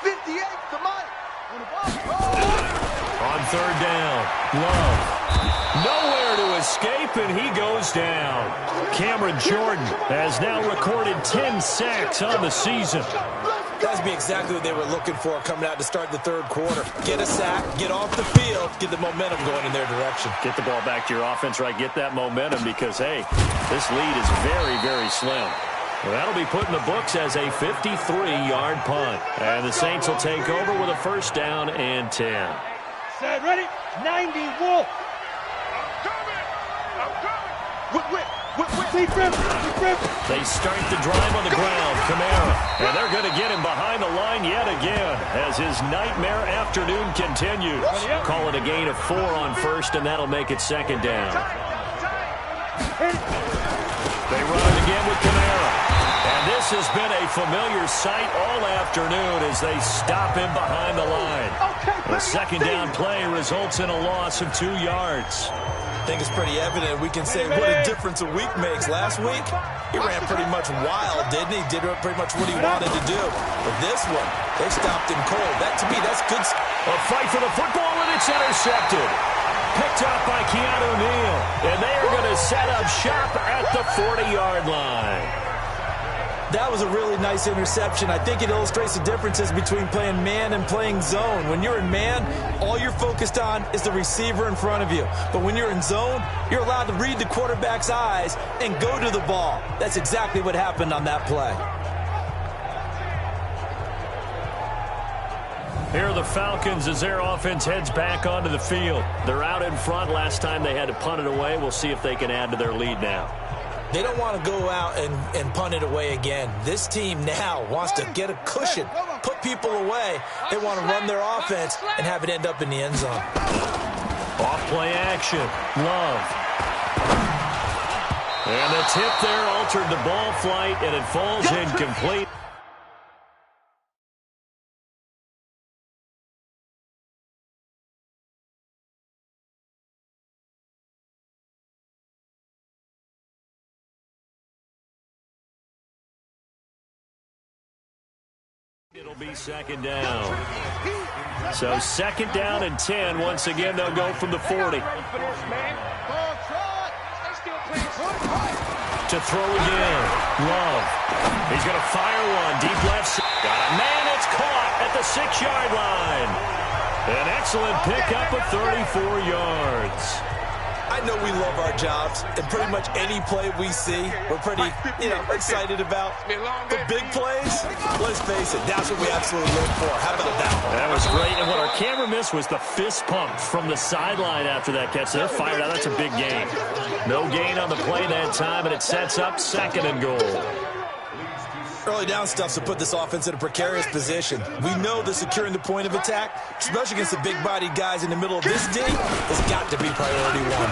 58's the money. On third down, Love. Nowhere to escape, and he goes down. Cameron Jordan has now recorded 10 sacks on the season. That's be exactly what they were looking for coming out to start the third quarter. Get a sack, get off the field, get the momentum going in their direction. Get the ball back to your offense, right? Get that momentum because, hey, this lead is very, very slim. Well, that'll be put in the books as a 53-yard punt. And the Saints will take over with a first down and 10. Set, ready, 90, Wolf. They start the drive on the ground. Kamara. And they're going to get him behind the line yet again as his nightmare afternoon continues. Call it a gain of 4 on first, and that'll make it second down. They run it again with Kamara. And this has been a familiar sight all afternoon as they stop him behind the line. The second down play results in a loss of 2 yards. I think it's pretty evident. We can say what a difference a week makes. Last week, he ran pretty much wild, didn't he? Did pretty much what he wanted to do. But this one, they stopped him cold. That, to me, that's good. A fight for the football, and it's intercepted. Picked up by Keanu Neal. And they are going to set up shop at the 40-yard line. That was a really nice interception. I think it illustrates the differences between playing man and playing zone. When you're in man, all you're focused on is the receiver in front of you. But when you're in zone, you're allowed to read the quarterback's eyes and go to the ball. That's exactly what happened on that play. Here are the Falcons as their offense heads back onto the field. They're out in front. Last time they had to punt it away. We'll see if they can add to their lead now. They don't want to go out and punt it away again. This team now wants to get a cushion, put people away. They want to run their offense and have it end up in the end zone. Off play action. Love. And the tip there altered the ball flight, and it falls incomplete. It'll be second down. So second down and 10. Once again, they'll go from the 40. To throw again. Love. He's going to fire one. Deep left. Got a man. It's caught at the 6-yard line. An excellent pickup of 34 yards. I know we love our jobs, and pretty much any play we see, we're pretty, excited about. The big plays, let's face it, that's what we absolutely live for. How about that one? That was great, and what our camera missed was the fist pump from the sideline after that catch. They're fired out. That's a big gain. No gain on the play that time, and it sets up second and goal. Early down stuff to put this offense in a precarious position. We know that securing the point of attack, especially against the big-bodied guys in the middle of this D, has got to be priority one.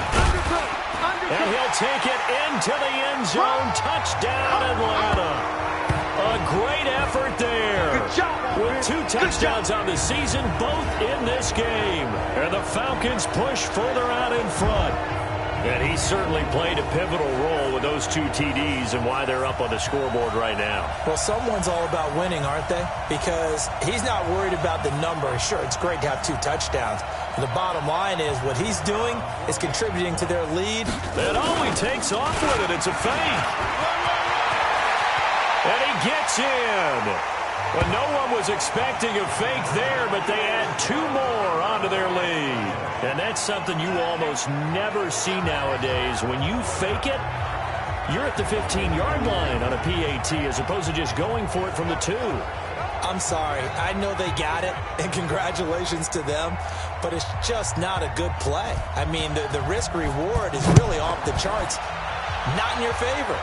And he'll take it into the end zone. Touchdown, Atlanta. A great effort there. With 2 touchdowns on the season, both in this game. And the Falcons push further out in front. And he certainly played a pivotal role with those 2 TDs and why they're up on the scoreboard right now. Well, someone's all about winning, aren't they? Because he's not worried about the number. Sure, it's great to have 2 touchdowns. But the bottom line is what he's doing is contributing to their lead. And he takes off with it. It's a feint. And he gets in. Well, no one was expecting a fake there, but they add 2 more onto their lead. And that's something you almost never see nowadays. When you fake it, you're at the 15-yard line on a PAT as opposed to just going for it from the 2. I'm sorry. I know they got it, and congratulations to them, but it's just not a good play. I mean, the risk-reward is really off the charts. Not in your favor.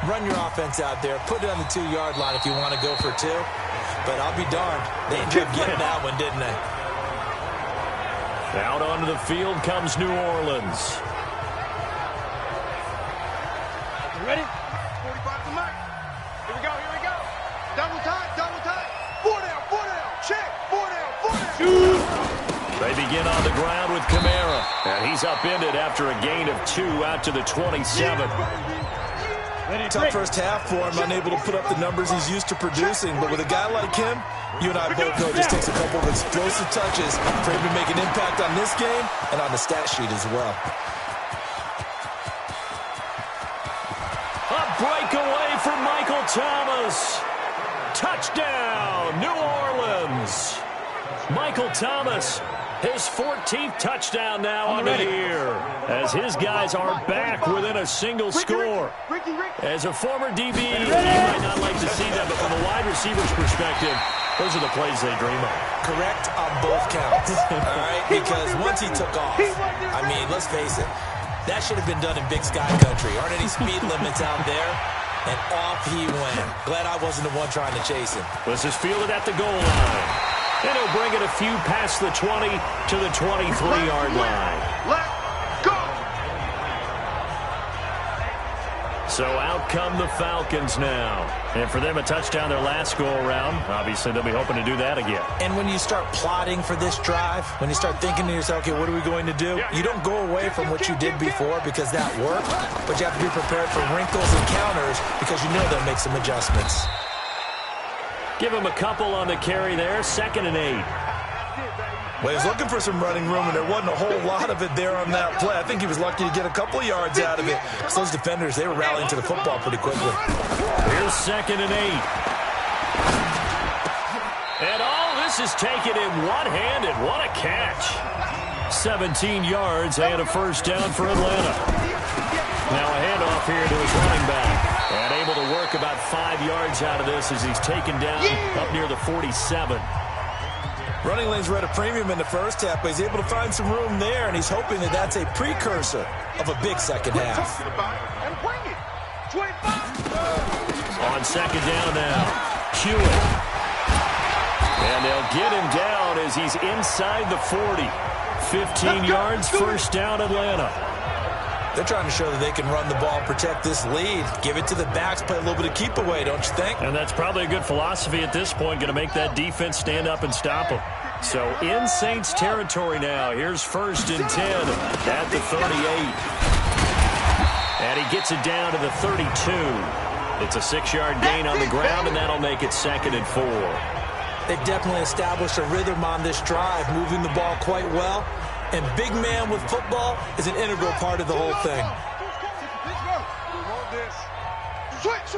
Run your offense out there. Put it on the 2-yard line if you want to go for 2. But I'll be darned. They ended up getting that one, didn't they? Out onto the field comes New Orleans. You ready? 45 to Mike. Here we go, here we go. Double time, double time. 4 down, check. 4 down. They begin on the ground with Kamara. And he's upended after a gain of 2 out to the 27. Tough first half for him, unable to put up the numbers he's used to producing. But with a guy like him, you and I both know it just takes a couple of explosive touches for him to make an impact on this game and on the stat sheet as well. A breakaway for Michael Thomas. Touchdown, New Orleans. Michael Thomas, his 14th touchdown now on the year, as his guys are back within a single score. As a former DB, he might not like to see that, but from a wide receiver's perspective, those are the plays they dream of. Correct on both counts, all right? Because once he took off, I mean, let's face it, That should have been done in Big Sky Country. Aren't any speed limits out there? And off he went. Glad I wasn't the one trying to chase him. This is fielded at the goal line. And he'll bring it a few past the 20 to the 23-yard line. Let's go! So out come the Falcons now. And for them, a touchdown their last go-around. Obviously, they'll be hoping to do that again. And when you start plotting for this drive, when you start thinking to yourself, okay, what are we going to do? You don't go away from what you did before because that worked, but you have to be prepared for wrinkles and counters because you know they'll make some adjustments. Give him a couple on the carry there. 2nd and 8. Well, he was looking for some running room, and there wasn't a whole lot of it there on that play. I think he was lucky to get a couple of yards out of it. So those defenders, they were rallying to the football pretty quickly. Here's 2nd and 8. And all this is taken in one-handed. What a catch. 17 yards and a first down for Atlanta. Now a handoff here to his running back. And able to work about 5 yards out of this as he's taken down up near the 47. Running lanes were at a premium in the first half, but he's able to find some room there, and he's hoping that that's a precursor of a big second half. On 2nd down now, Hewitt. And they'll get him down as he's inside the 40. 15 yards, first down Atlanta. They're trying to show that they can run the ball, protect this lead, give it to the backs, play a little bit of keep away, don't you think? And that's probably a good philosophy at this point, going to make that defense stand up and stop them. So in Saints territory now, here's 1st and 10 at the 38. And he gets it down to the 32. It's a 6-yard gain on the ground, and that'll make it 2nd and 4. They've definitely established a rhythm on this drive, moving the ball quite well. And big man with football is an integral part of the whole thing. Switch.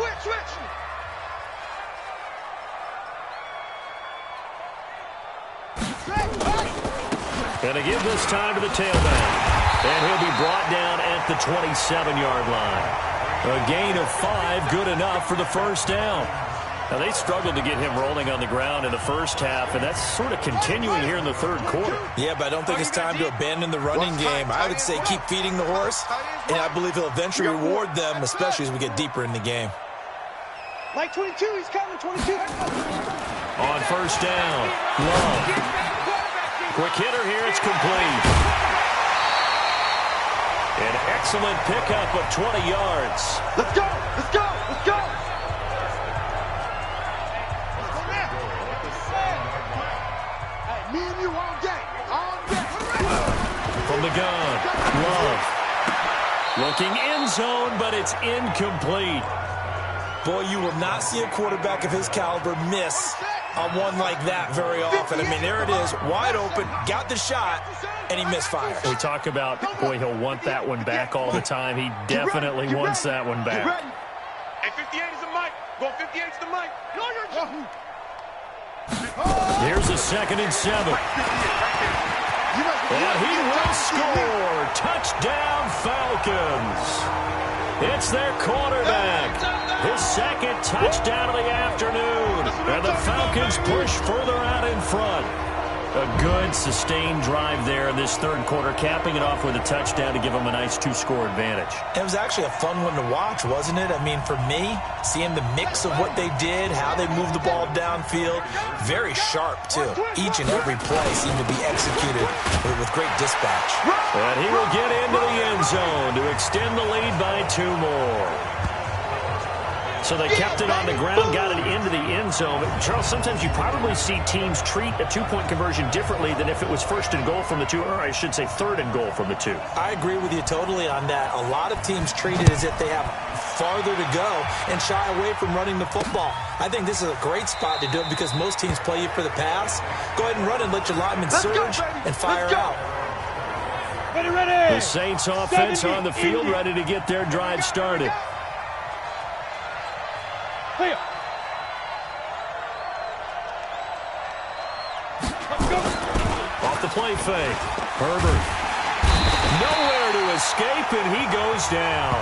Going to give this time to the tailback. And he'll be brought down at the 27-yard line. A gain of 5, good enough for the first down. Now, they struggled to get him rolling on the ground in the first half, and that's sort of continuing here in the third quarter. Yeah, but I don't think it's time to abandon the running game. I would say keep feeding the horse, and I believe he'll eventually reward them, especially as we get deeper in the game. Mike 22, he's coming, 22. On first down, Love. Quick hitter here, it's complete. An excellent pickup of 20 yards. Let's go! Me and you all day. From the gun, Love. Looking end zone, but it's incomplete. Boy, you will not see a quarterback of his caliber miss on one like that very often. I mean, there it is, wide open, got the shot, and he misfires. We talk about, boy, he'll want that one back all the time. He definitely wants that one back. Hey, 58 is the mic. Go 58 is the mic. Here's a 2nd and 7. And he will score. Touchdown, Falcons. It's their quarterback. His 2nd touchdown of the afternoon. And the Falcons push further out in front. A good, sustained drive there in this third quarter, capping it off with a touchdown to give them a nice 2-score advantage. It was actually a fun one to watch, wasn't it? I mean, for me, seeing the mix of what they did, how they moved the ball downfield, very sharp, too. Each and every play seemed to be executed with great dispatch. And he will get into the end zone to extend the lead by 2 more. So they kept it on the ground, got it into the end zone. But Charles, sometimes you probably see teams treat a 2-point conversion differently than if it was 1st and goal from the 2, or I should say 3rd and goal from the 2. I agree with you totally on that. A lot of teams treat it as if they have farther to go and shy away from running the football. I think this is a great spot to do it because most teams play you for the pass. Go ahead and run and let your linemen surge and fire out. The Saints offense on the field, ready to get their drive started. Off the play fake. Herbert. Nowhere to escape, and he goes down.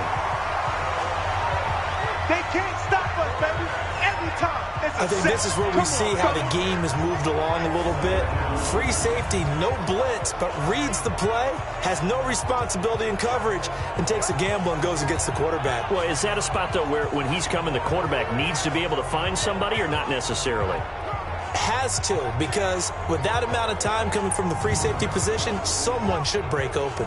They can't stop us, baby. Every time. I think this is where we see how the game has moved along a little bit. Free safety, no blitz, but reads the play, has no responsibility in coverage, and takes a gamble and goes against the quarterback. Well, is that a spot, though, where when he's coming, the quarterback needs to be able to find somebody or not necessarily? Has to, because with that amount of time coming from the free safety position, someone should break open.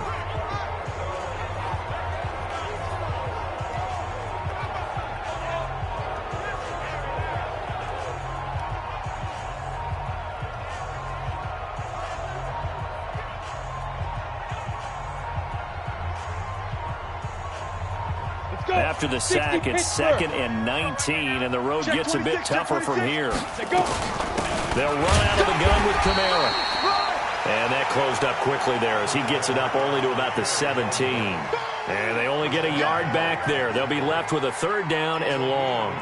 After the sack, it's 2nd and 19, and the road gets a bit tougher from here. They'll run out of the gun with Kamara. And that closed up quickly there as he gets it up only to about the 17. And they only get a yard back there. They'll be left with a 3rd down and long.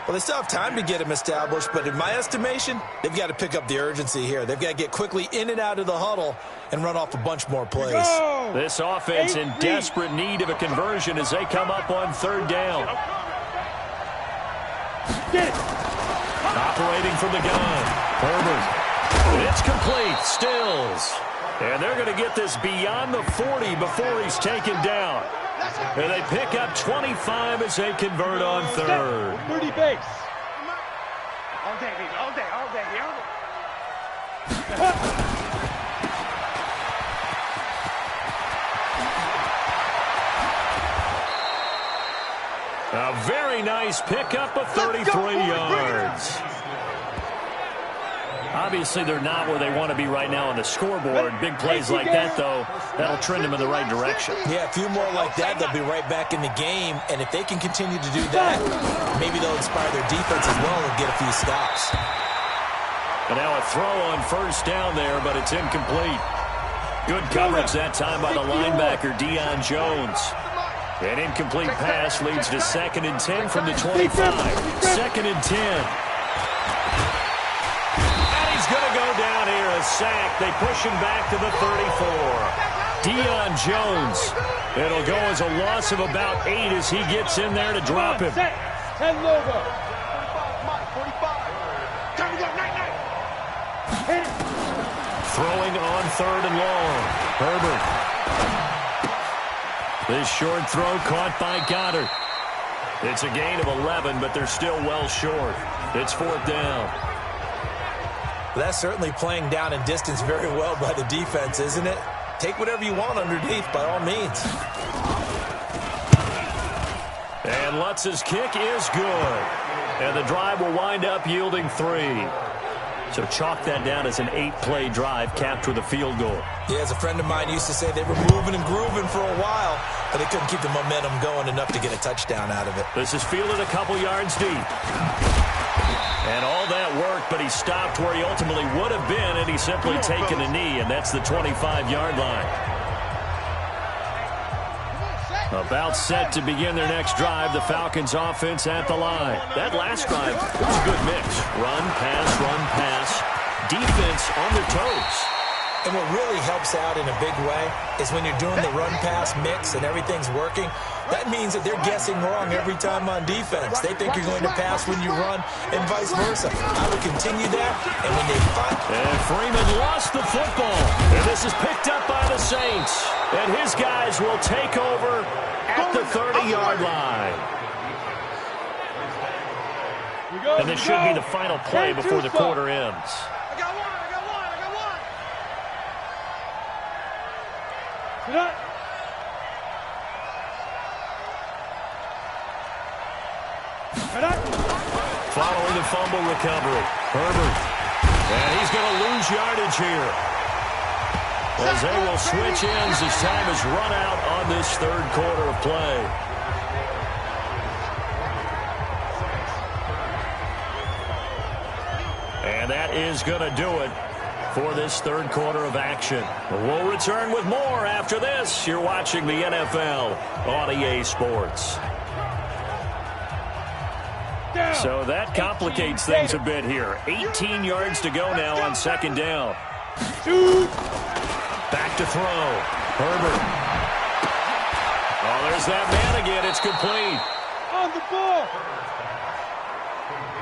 Well, they still have time to get him established, but in my estimation, they've got to pick up the urgency here. They've got to get quickly in and out of the huddle and run off a bunch more plays. This offense in desperate need of a conversion as they come up on 3rd down. Operating from the gun, Herbert. It's complete, Stills. And they're going to get this beyond the 40 before he's taken down. And they pick up 25 as they convert on 3rd. 30 base. All day, baby. All day, all day. A very nice pickup of 33 yards. Obviously, they're not where they want to be right now on the scoreboard. Big plays like that, though, that'll trend them in the right direction. Yeah, a few more like that, they'll be right back in the game. And if they can continue to do that, maybe they'll inspire their defense as well and get a few stops. And now a throw on 1st down there, but it's incomplete. Good coverage that time by the linebacker, Deion Jones. An incomplete pass leads to 2nd and 10 from the 25. 2nd and 10. Going to go down here, a sack. They push him back to the 34. Deion Jones. It'll go as a loss of about 8 as he gets in there to drop him. 10 logo. 45. Time to go. Night. Throwing on 3rd and long. Herbert. This short throw caught by Goddard. It's a gain of 11, but they're still well short. It's 4th down. That's certainly playing down in distance very well by the defense, isn't it? Take whatever you want underneath, by all means. And Lutz's kick is good. And the drive will wind up yielding 3. So chalk that down as an 8-play drive capped with a field goal. Yeah, as a friend of mine used to say, they were moving and grooving for a while, but they couldn't keep the momentum going enough to get a touchdown out of it. This is fielded a couple yards deep. And all that worked, but he stopped where he ultimately would have been, and he's simply taken a knee, and that's the 25-yard line. About set to begin their next drive, the Falcons offense at the line. That last drive was a good mix. Run, pass, defense on their toes. And what really helps out in a big way is when you're doing the run-pass mix and everything's working, that means that they're guessing wrong every time on defense. They think you're going to pass when you run and vice versa. I would continue that, and when they fight... And Freeman lost the football. And this is picked up by the Saints. And his guys will take over at the 30-yard line. And this should be the final play before the quarter ends. Following the fumble recovery, Herbert. And he's going to lose yardage here. As they will switch ends as time is run out on this 3rd quarter of play. And that is going to do it for this 3rd quarter of action. We'll return with more after this. You're watching the NFL on EA Sports. So that complicates things a bit here. 18 yards to go now on 2nd down. Back to throw. Herbert. Oh, there's that man again. It's complete. On the ball.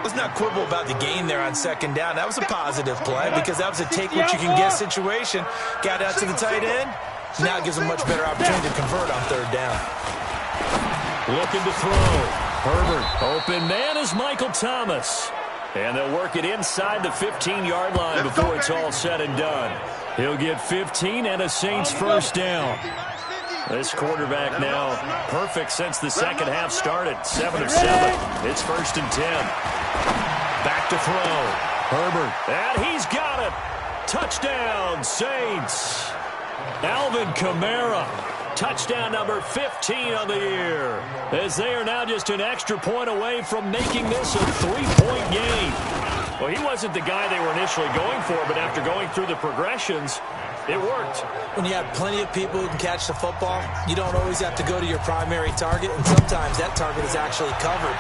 Let's not quibble about the gain there on second down. That was a positive play because that was a take-what-you-can-get situation. Got out to the tight end. Now it gives them much better opportunity to convert on third down. Looking to throw. Herbert. Open man is Michael Thomas. And they'll work it inside the 15-yard line before it's all said and done. He'll get 15 and a Saints first down. This quarterback now perfect since the second half started. 7 of 7. It's 1st and 10. Back to throw. Herbert. And he's got it. Touchdown, Saints. Alvin Kamara. Touchdown number 15 on the year. As they are now just an extra point away from making this a 3-point game. Well, he wasn't the guy they were initially going for, but after going through the progressions, it worked. When you have plenty of people who can catch the football, you don't always have to go to your primary target, and sometimes that target is actually covered.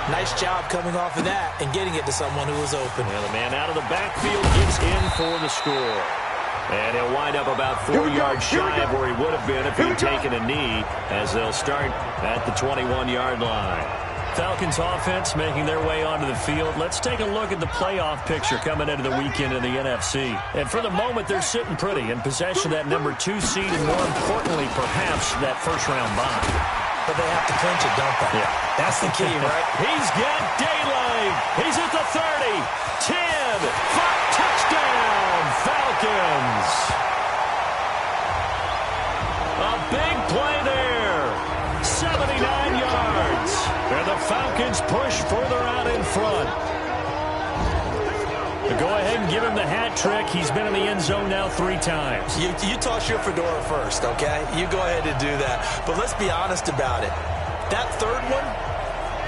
Nice job coming off of that and getting it to someone who was open. And the man out of the backfield gets in for the score. And he'll wind up about 4 yards shy of where he would have been if he'd taken a knee, as they'll start at the 21-yard line. Falcons offense making their way onto the field. Let's take a look at the playoff picture coming into the weekend in the NFC. And for the moment, they're sitting pretty in possession of that number 2 seed and, more importantly, perhaps that first-round bye. But they have to clinch it, don't they? Yeah. That's the key, right? He's got daylight. He's at the 30, 10, 5, touchdown, Falcons. A big play there. 79 yards. And the Falcons push further out in front. Go ahead and give him the hat trick. He's been in the end zone now 3 times. You toss your fedora first, okay? You go ahead and do that. But let's be honest about it. That third one,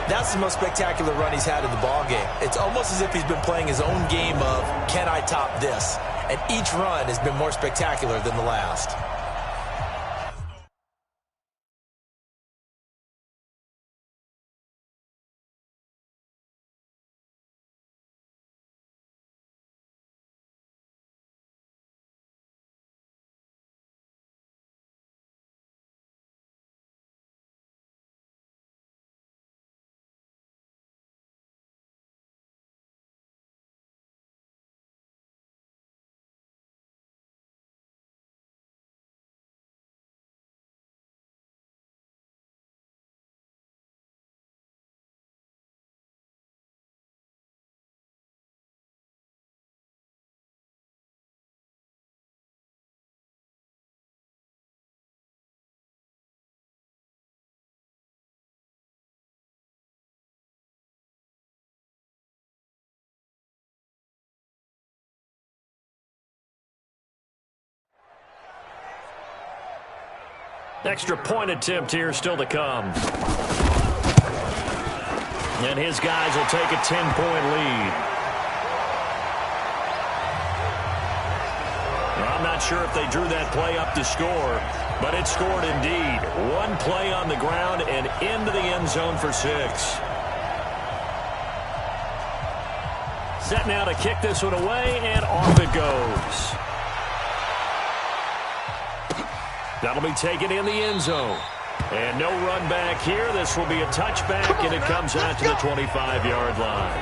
that's the most spectacular run he's had in the ballgame. It's almost as if he's been playing his own game of, can I top this? And each run has been more spectacular than the last. Extra point attempt here still to come. And his guys will take a 10-point lead. I'm not sure if they drew that play up to score, but it scored indeed. 1 play on the ground and into the end zone for 6. Set now to kick this one away, and off it goes. That'll be taken in the end zone. And no run back here. This will be a touchback, and it comes out to the 25-yard line.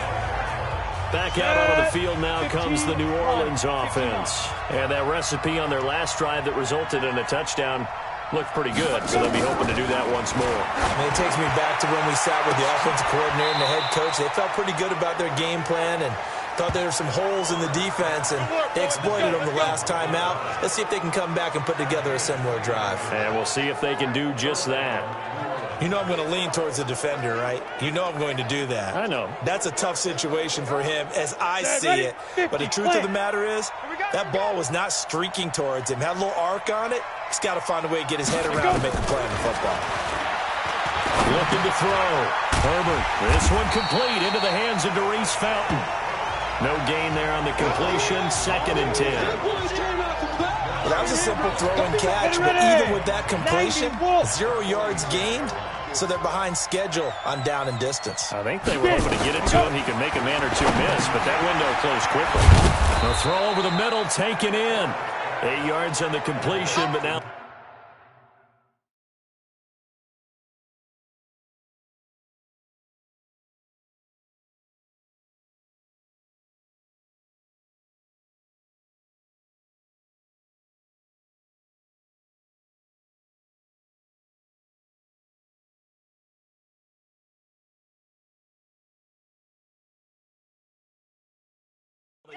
Back out onto the field now comes the New Orleans offense. And that recipe on their last drive that resulted in a touchdown looked pretty good, so they'll be hoping to do that once more. It takes me back to when we sat with the offensive coordinator and the head coach. They felt pretty good about their game plan and thought there were some holes in the defense, and they exploited them the last time out. Let's see if they can come back and put together a similar drive. And we'll see if they can do just that. You know I'm going to lean towards the defender, right? You know I'm going to do that. I know. That's a tough situation for him as I see it. But the truth of the matter is, that ball was not streaking towards him. Had a little arc on it. He's got to find a way to get his head around and make a play on the football. Looking to throw. Herbert. This one complete into the hands of Darius Fountain. No gain there on the completion. 2nd and 10. Well, that was a simple throw and catch, but even with that completion, 0 yards gained, so they're behind schedule on down and distance. I think they were hoping to get it to him. He could make a man or 2 miss, but that window closed quickly. The throw over the middle, taken in. 8 yards on the completion, but now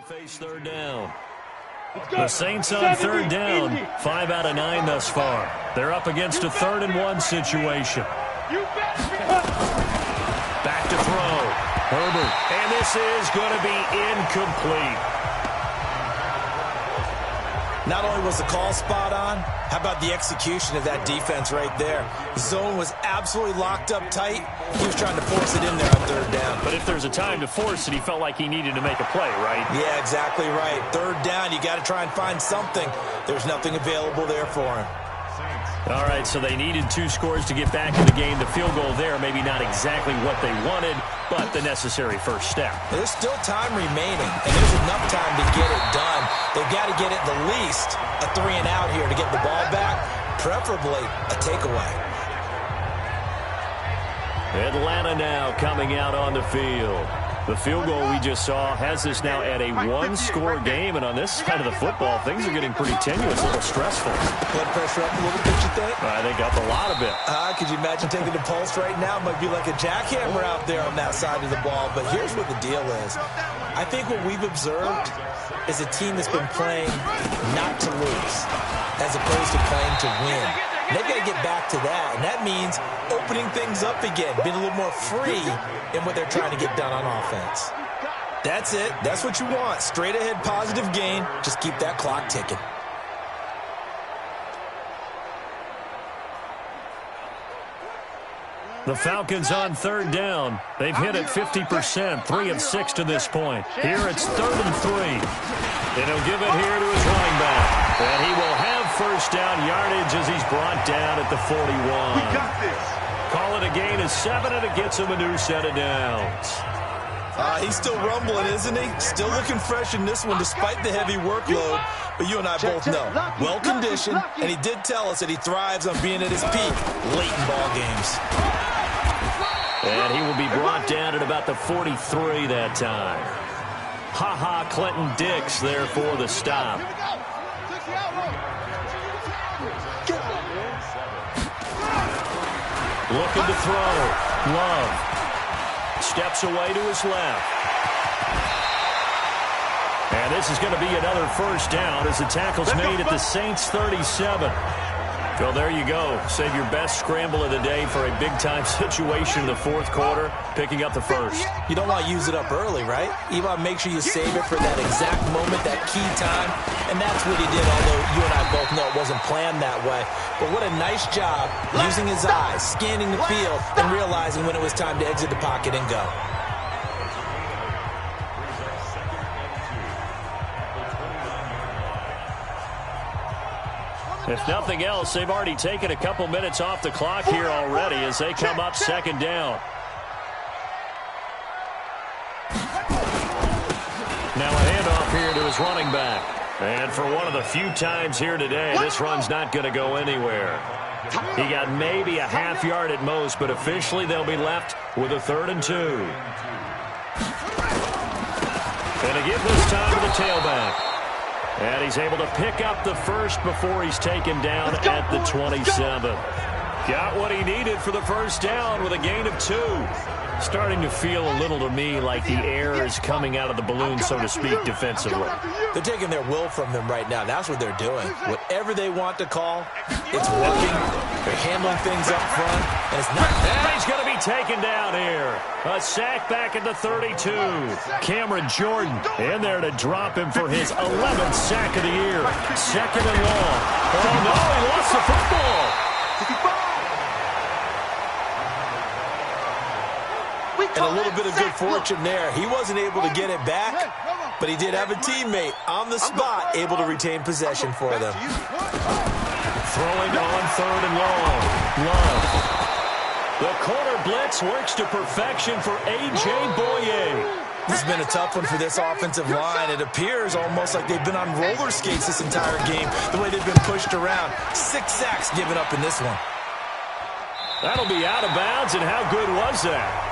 face third down. The Saints on third down, 5 out of 9 thus far. They're up against a 3rd and 1 situation. Back to throw. Herbert. And this is going to be incomplete. Not only was the call spot on, how about the execution of that defense right there? The zone was absolutely locked up tight. He was trying to force it in there on third down. But if there's a time to force it, he felt like he needed to make a play, right? Yeah, exactly right. Third down, you got to try and find something. There's nothing available there for him. All right, so they needed 2 scores to get back in the game. The field goal there, maybe not exactly what they wanted, but the necessary first step. There's still time remaining, and there's enough time to get it done. They've got to get it the least a 3 and out here to get the ball back, preferably a takeaway. Atlanta now coming out on the field. The field goal we just saw has this now at a 1-score game, and on this side of the football, things are getting pretty tenuous, a little stressful. Blood pressure up a little bit, you think? I think up a lot of it. Could you imagine taking the pulse right now? It might be like a jackhammer out there on that side of the ball, but here's what the deal is. I think what we've observed is a team that's been playing not to lose as opposed to playing to win. And they've got to get back to that, and that means opening things up again, being a little more free in what they're trying to get done on offense. That's it. That's what you want. Straight ahead positive gain. Just keep that clock ticking. The Falcons on third down. They've hit it 50%, 3 of 6 to this point. Here it's 3rd and 3. And he'll give it here to his running back. And he will have first down yardage as he's brought down at the 41. We got this. Call it a gain of 7, and it gets him a new set of downs. He's still rumbling, isn't he? Still looking fresh in this one despite the heavy workload. But you and I both know, well-conditioned, and he did tell us that he thrives on being at his peak late in ball games. And he will be brought down at about the 43 that time. Ha-ha, Clinton Dix there for the stop. Looking to throw. Love. Steps away to his left. And this is going to be another first down as the tackle's made at the Saints 37. Well, there you go. Save your best scramble of the day for a big-time situation in the 4th quarter, picking up the first. You don't want to use it up early, right? You want to make sure you save it for that exact moment, that key time. And that's what he did, although you and I both know it wasn't planned that way. But what a nice job using his eyes, scanning the field, and realizing when it was time to exit the pocket and go. If nothing else, they've already taken a couple minutes off the clock here already as they come up 2nd down. Now a handoff here to his running back. And for one of the few times here today, this run's not going to go anywhere. He got maybe a half yard at most, but officially they'll be left with a 3rd and 2. And a give this time to the tailback. And he's able to pick up the first before he's taken down at the 27. Got what he needed for the first down with a gain of 2. Starting to feel a little to me like the air is coming out of the balloon, so to speak, defensively. They're taking their will from them right now. That's what they're doing. Whatever they want to call, it's working. They're handling things up front, and it's not bad. And he's going to be taken down here. A sack back at the 32. Cameron Jordan in there to drop him for his 11th sack of the year. 2nd and long. Oh, no, he lost the football. And a little bit of good fortune there. He wasn't able to get it back, but he did have a teammate on the spot able to retain possession for them. Throwing on 3rd and long. Love. The corner blitz works to perfection for A.J. Boye. This has been a tough one for this offensive line. It appears almost like they've been on roller skates this entire game, the way they've been pushed around. 6 sacks given up in this one. That'll be out of bounds, and how good was that?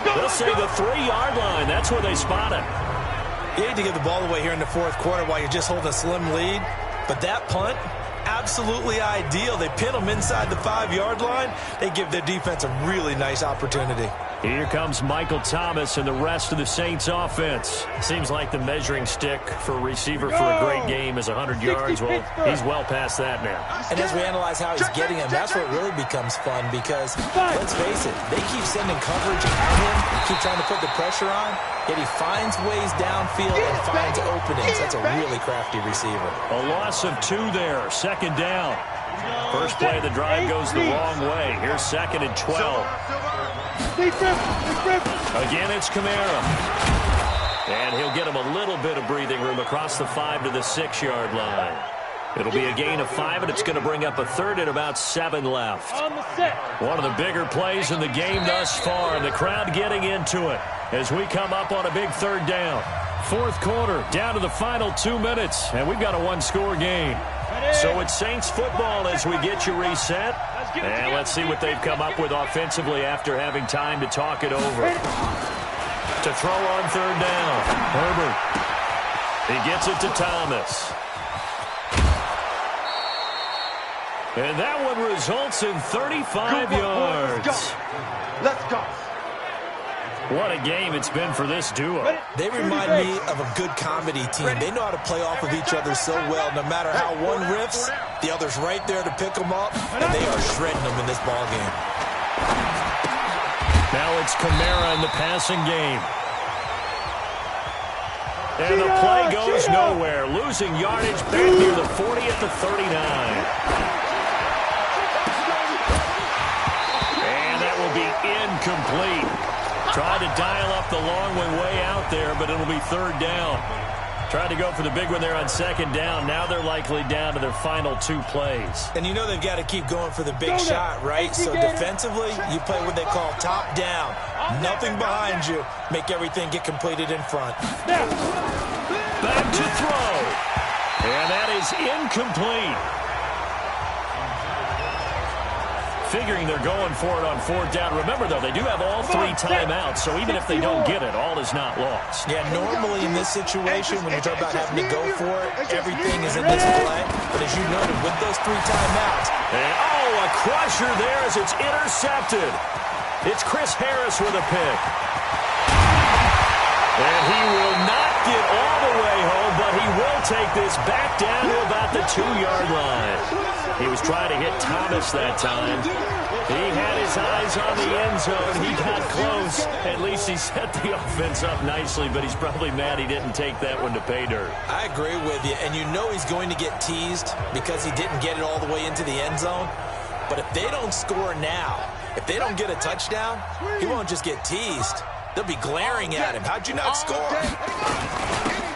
They'll say the 3-yard line. That's where they spot it. You hate to give the ball away here in the 4th quarter while you're just holding a slim lead, but that punt, absolutely ideal. They pin them inside the 5-yard line. They give their defense a really nice opportunity. Here comes Michael Thomas and the rest of the Saints offense. Seems like the measuring stick for a receiver for a great game is 100 yards. Well, he's well past that now. And as we analyze how he's getting him, that's where it really becomes fun because, let's face it, they keep sending coverage at him, keep trying to put the pressure on, yet he finds ways downfield and finds openings. That's a really crafty receiver. A loss of 2 there, second down. First play of the drive goes the wrong way. Here's 2nd and 12. Again, it's Kamara. And he'll get him a little bit of breathing room across the 5 to the 6-yard line. It'll be a gain of 5, and it's going to bring up a 3rd and about 7 left. One of the bigger plays in the game thus far, and the crowd getting into it as we come up on a big 3rd down. 4th quarter, down to the final 2 minutes, and we've got a 1-score game. So it's Saints football as we get you reset. And let's see what they've come up with offensively after having time to talk it over. To throw on 3rd down, Herbert. He gets it to Thomas. And that one results in 35 yards. Let's go. What a game it's been for this duo. They remind me of a good comedy team. They know how to play off of each other so well. No matter how one riffs, the other's right there to pick them up, and they are shredding them in this ballgame. Now it's Kamara in the passing game. And the play goes nowhere. Losing yardage back near the 40 at the 39. And that will be incomplete. Tried to dial up the long way out there, but it'll be 3rd down. Tried to go for the big one there on 2nd down. Now they're likely down to their final 2 plays. And you know they've got to keep going for the big shot, right? So defensively, you play what they call top down. Nothing behind you. Make everything get completed in front. Back to throw. And that is incomplete. Figuring they're going for it on 4th down. Remember, though, they do have all 3 timeouts, so even if they don't get it, all is not lost. Yeah, normally in this situation, when you talk about having to go for it, everything is in this play. But as you noted, with those 3 timeouts. And, a crusher there as it's intercepted. It's Chris Harris with a pick. And he will not get all the way home, but he will take this back down to about the 2-yard line. He was trying to hit Thomas that time. He had his eyes on the end zone. He got close. At least he set the offense up nicely, but he's probably mad he didn't take that one to pay dirt. I agree with you, and you know he's going to get teased because he didn't get it all the way into the end zone. But if they don't score now, if they don't get a touchdown, he won't just get teased. They'll be glaring at him. How'd you not score?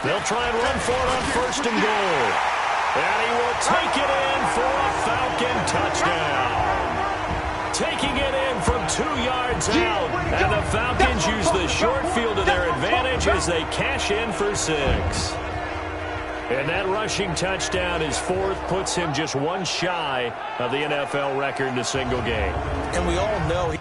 They'll try and run for it on 1st and goal. And he will take it in for a Falcon touchdown. Taking it in from 2 yards out. And the Falcons use the short field to their advantage as they cash in for 6. And that rushing touchdown is 4th, puts him just 1 shy of the NFL record in a single game. And we all know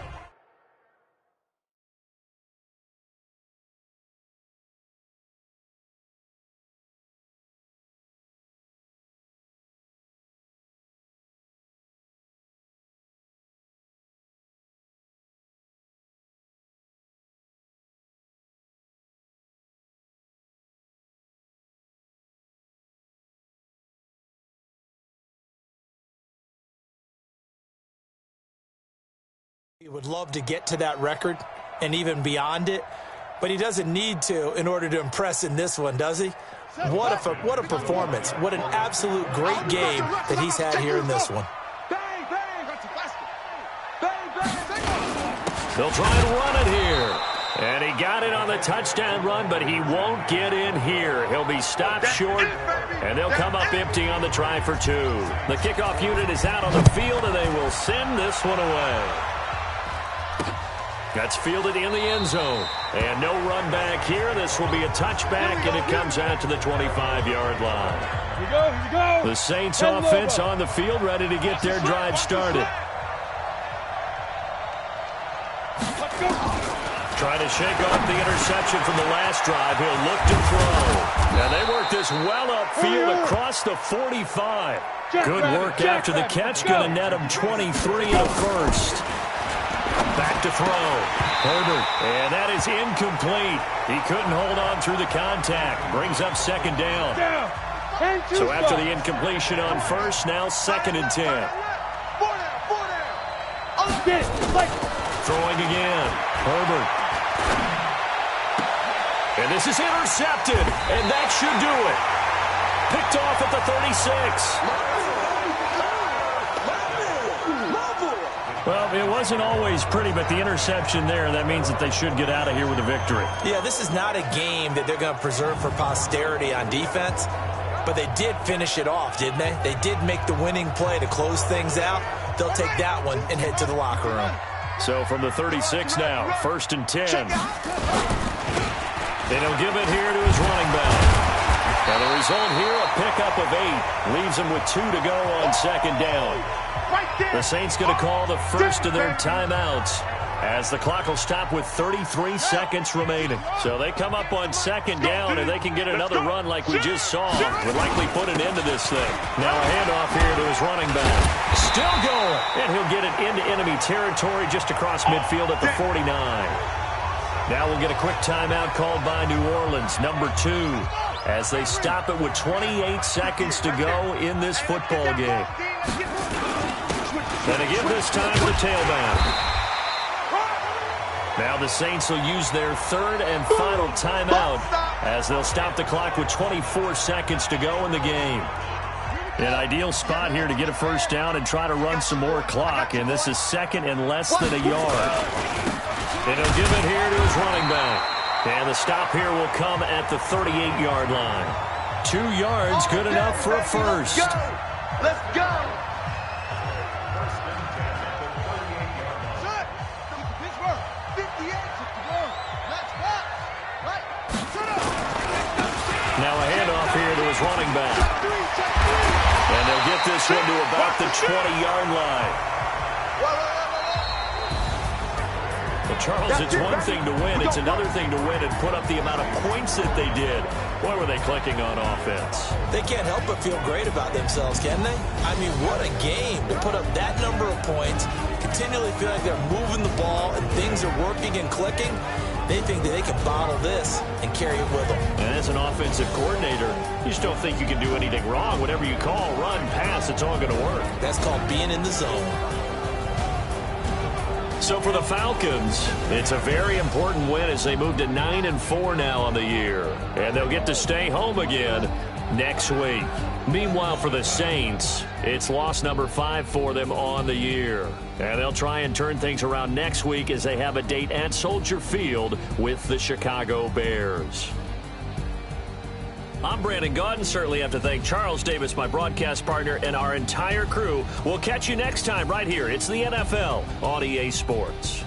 he would love to get to that record and even beyond it, but he doesn't need to in order to impress in this one, does he? What a performance. What an absolute great game that he's had here in this one. They'll try and run it here. And he got it on the touchdown run, but he won't get in here. He'll be stopped short, and they'll come up empty on the try for 2. The kickoff unit is out on the field, and they will send this one away. That's fielded in the end zone. And no run back here. This will be a touchback, and it comes out to the 25-yard line. Here we go. The Saints offense on the field, ready to get their drive started. Trying to shake off the interception from the last drive. He'll look to throw. Now they work this well upfield across the 45. Good work after the catch. Going to net him 23 in the first. Back to throw. Herbert. And that is incomplete. He couldn't hold on through the contact. Brings up second down. So after the incompletion on first, now 2nd and 10. Throwing again. Herbert. And this is intercepted. And that should do it. Picked off at the 36. Well, it wasn't always pretty, but the interception there, that means that they should get out of here with a victory. Yeah, this is not a game that they're going to preserve for posterity on defense, but they did finish it off, didn't they? They did make the winning play to close things out. They'll take that one and head to the locker room. So from the 36 now, 1st and 10. Then he'll give it here to his running back. And the result here, a pickup of 8. Leaves him with 2 to go on 2nd down. The Saints going to call the first of their timeouts as the clock will stop with 33 seconds remaining. So they come up on 2nd down, and they can get another run like we just saw. Would likely put an end to this thing. Now a handoff here to his running back. Still going. And he'll get it into enemy territory just across midfield at the 49. Now we'll get a quick timeout called by New Orleans, number 2, as they stop it with 28 seconds to go in this football game. And again this time to the tailback. Now the Saints will use their 3rd and final timeout as they'll stop the clock with 24 seconds to go in the game. An ideal spot here to get a first down and try to run some more clock, and this is 2nd and less than a yard. And he'll give it here to his running back. And the stop here will come at the 38-yard line. 2 yards, good enough for a first. Let's go. Now a handoff here to his running back. And they'll get this one to about the 20-yard line. Well, Charles, it's one thing to win. It's another thing to win and put up the amount of points that they did. Boy, were they clicking on offense. They can't help but feel great about themselves, can they? I mean, what a game to put up that number of points, continually feel like they're moving the ball and things are working and clicking. They think that they can bottle this and carry it with them. And as an offensive coordinator, you just don't think you can do anything wrong. Whatever you call, run, pass, it's all going to work. That's called being in the zone. So for the Falcons, it's a very important win as they move to 9-4 now on the year. And they'll get to stay home again next week. Meanwhile, for the Saints, it's loss number 5 for them on the year. And they'll try and turn things around next week as they have a date at Soldier Field with the Chicago Bears. I'm Brandon Gaudin. Certainly have to thank Charles Davis, my broadcast partner, and our entire crew. We'll catch you next time right here. It's the NFL on EA Sports.